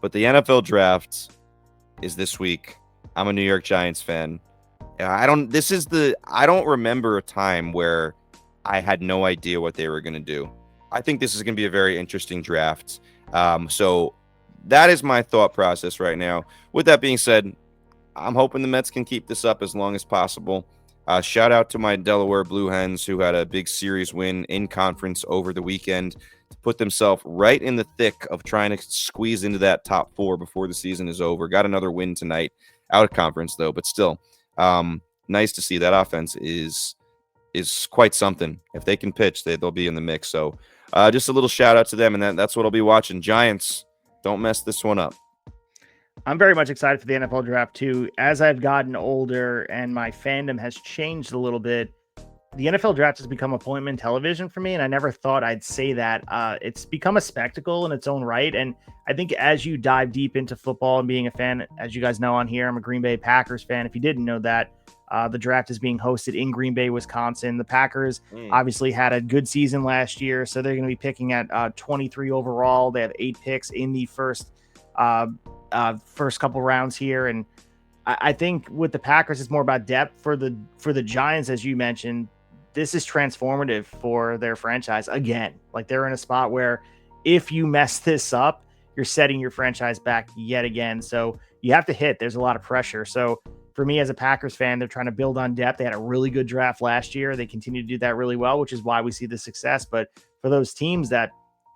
but the NFL draft is this week. I'm a New York Giants fan. I don't remember a time where I had no idea what they were going to do. I think this is going to be a very interesting draft. So that is my thought process right now. With that being said, I'm hoping the Mets can keep this up as long as possible. Shout out to my Delaware Blue Hens, who had a big series win in conference over the weekend to put themselves right in the thick of trying to squeeze into that top four before the season is over. Got another win tonight, out of conference though, but still, nice to see that offense is quite something. If they can pitch, they'll be in the mix. So just a little shout out to them, and that's what I'll be watching. Giants, don't mess this one up. I'm very much excited for the NFL draft too. As I've gotten older and my fandom has changed a little bit, the NFL draft has become appointment television for me, and I never thought I'd say that. It's become a spectacle in its own right, and I think as you dive deep into football and being a fan, as you guys know on here, I'm a Green Bay Packers fan. If you didn't know that, the draft is being hosted in Green Bay, Wisconsin. The Packers obviously had a good season last year, so they're going to be picking at 23 overall. They have 8 picks in the first couple rounds here, and I think with the Packers, it's more about depth. For the Giants, as you mentioned, this is transformative for their franchise again. Like, they're in a spot where if you mess this up, you're setting your franchise back yet again. So you have to hit. There's a lot of pressure. So for me as a Packers fan, they're trying to build on depth. They had a really good draft last year. They continue to do that really well, which is why we see the success. But for those teams that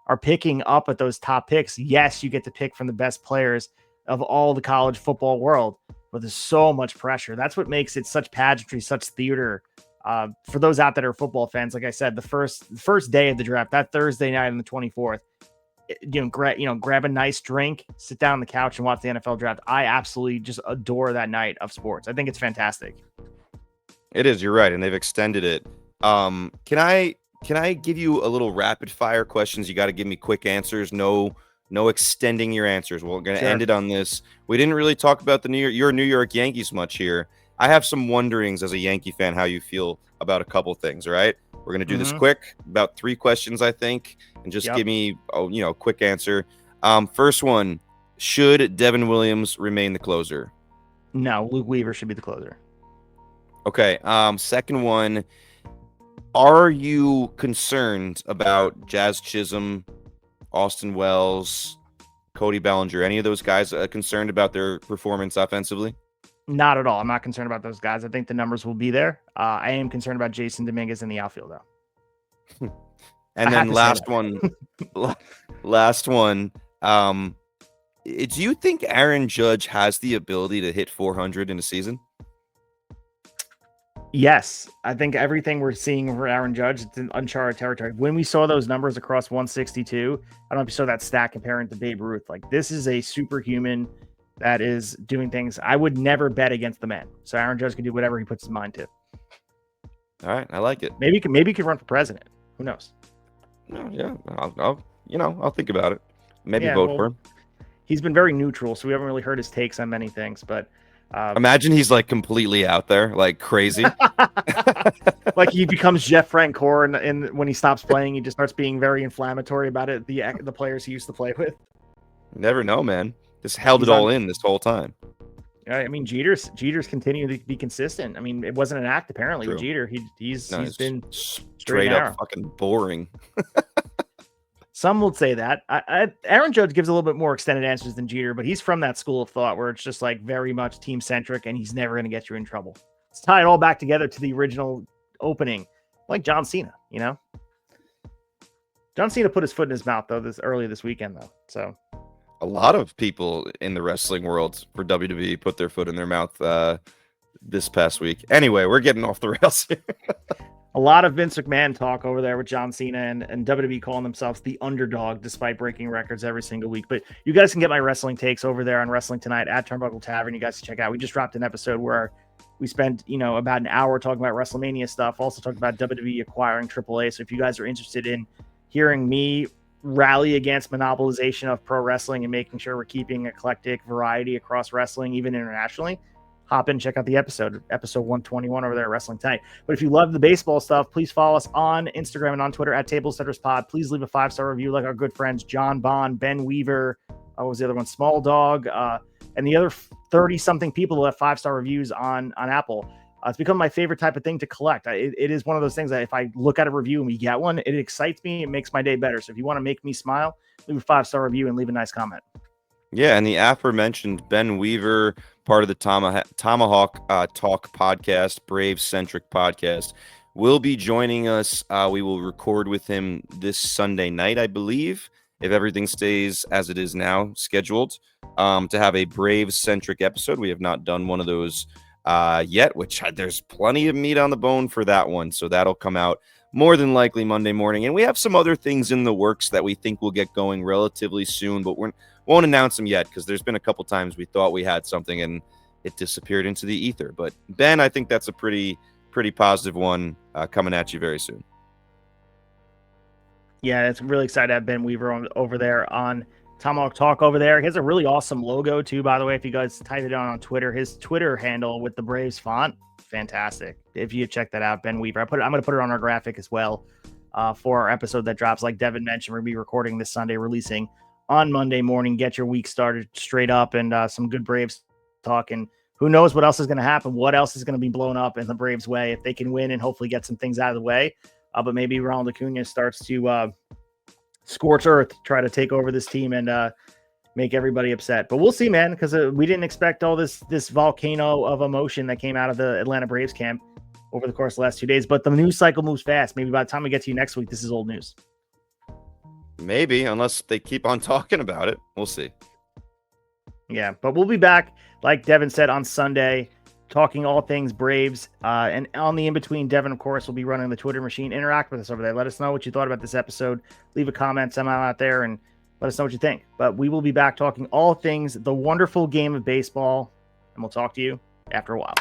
are picking up at those top picks, yes, you get to pick from the best players of all the college football world, but there's so much pressure. That's what makes it such pageantry, such theater. For those out that are football fans, like I said, the first day of the draft, that Thursday night on the 24th, grab a nice drink, sit down on the couch and watch the NFL draft. I absolutely just adore that night of sports. I think it's fantastic. It is. You're right. And they've extended it. Can I give you a little rapid fire questions? You got to give me quick answers. No extending your answers. We're going to end it on this. We didn't really talk about your New York Yankees much here. I have some wonderings as a Yankee fan, how you feel about a couple things. All right. We're going to do this quick, about 3 questions, I think, and just give me a quick answer. First one, should Devin Williams remain the closer? No, Luke Weaver should be the closer. Okay. Second one, are you concerned about Jazz Chisholm, Austin Wells, Cody Bellinger, any of those guys concerned about their performance offensively? Not at all. I'm not concerned about those guys. I think the numbers will be there. I am concerned about Jason Dominguez in the outfield, though. And then last one. Do you think Aaron Judge has the ability to hit 400 in a season? Yes. I think everything we're seeing for Aaron Judge, it's in uncharted territory. When we saw those numbers across 162, I don't know if you saw that stat comparing to Babe Ruth. Like, this is a superhuman that is doing things. I would never bet against the man. So Aaron Judge can do whatever he puts his mind to. All right. I like it. Maybe he could run for president. Who knows? No, yeah. I'll think about it. Maybe vote for him. He's been very neutral, so we haven't really heard his takes on many things. But Imagine he's like completely out there, like crazy. Like he becomes Jeff Francoeur, and when he stops playing, he just starts being very inflammatory about it. The players he used to play with. Never know, man. Just held it all in this whole time. I mean, Jeter's continue to be consistent. I mean, it wasn't an act apparently with True. Jeter. He's been straight up fucking boring. Some would say that. Aaron Judge gives a little bit more extended answers than Jeter, but he's from that school of thought where it's just like very much team centric, and he's never going to get you in trouble. Let's tie it all back together to the original opening, like John Cena. You know, John Cena put his foot in his mouth though earlier this weekend though. So a lot of people in the wrestling world for WWE put their foot in their mouth this past week. Anyway, we're getting off the rails here. A lot of Vince McMahon talk over there with John Cena and WWE calling themselves the underdog despite breaking records every single week. But you guys can get my wrestling takes over there on Wrestling Tonight at Turnbuckle Tavern. You guys can check out. We just dropped an episode where we spent, about an hour talking about WrestleMania stuff. Also talking about WWE acquiring AAA. So if you guys are interested in hearing me rally against monopolization of pro wrestling and making sure we're keeping eclectic variety across wrestling, even internationally, hop in and check out the episode 121 over there at Wrestling Tonight. But if you love the baseball stuff, please follow us on Instagram and on Twitter at TablesettersPod. Please leave a 5-star review like our good friends John Bond, Ben Weaver, what was the other one? Small Dog, and the other 30-something people who have 5-star reviews on Apple. It's become my favorite type of thing to collect. It is one of those things that if I look at a review and we get one, it excites me. It makes my day better. So if you want to make me smile, leave a 5-star review and leave a nice comment. Yeah, and the aforementioned Ben Weaver, part of the Tomahawk Talk podcast, Brave-centric podcast, will be joining us. We will record with him this Sunday night, I believe, if everything stays as it is now scheduled, to have a Brave-centric episode. We have not done one of those yet, which there's plenty of meat on the bone for that one. So that'll come out more than likely Monday morning. And we have some other things in the works that we think will get going relatively soon, but we won't announce them yet because there's been a couple times we thought we had something and it disappeared into the ether. But Ben, I think that's a pretty positive one coming at you very soon. Yeah, it's really excited to have Ben Weaver over there on Tomahawk Talk over there. He has a really awesome logo too, by the way. If you guys type it on Twitter, his Twitter handle with the Braves font, fantastic. If you check that out, Ben Weaver. I'm going to put it on our graphic as well for our episode that drops. Like Devin mentioned, we're going to be recording this Sunday, releasing on Monday morning. Get your week started straight up and some good Braves talk. And who knows what else is going to happen? What else is going to be blown up in the Braves' way if they can win and hopefully get some things out of the way? But maybe Ronald Acuña starts to scorch earth, try to take over this team and make everybody upset. But we'll see, man, because we didn't expect all this volcano of emotion that came out of the Atlanta Braves camp over the course of the last 2 days. But the news cycle moves fast. Maybe by the time we get to you next week, this is old news. Maybe, unless they keep on talking about it. We'll see. Yeah, but we'll be back, like Devin said, on Sunday, talking all things Braves. And on the in-between, Devin, of course, will be running the Twitter machine. Interact with us over there. Let us know what you thought about this episode. Leave a comment somehow out there and let us know what you think. But we will be back talking all things the wonderful game of baseball, and we'll talk to you after a while.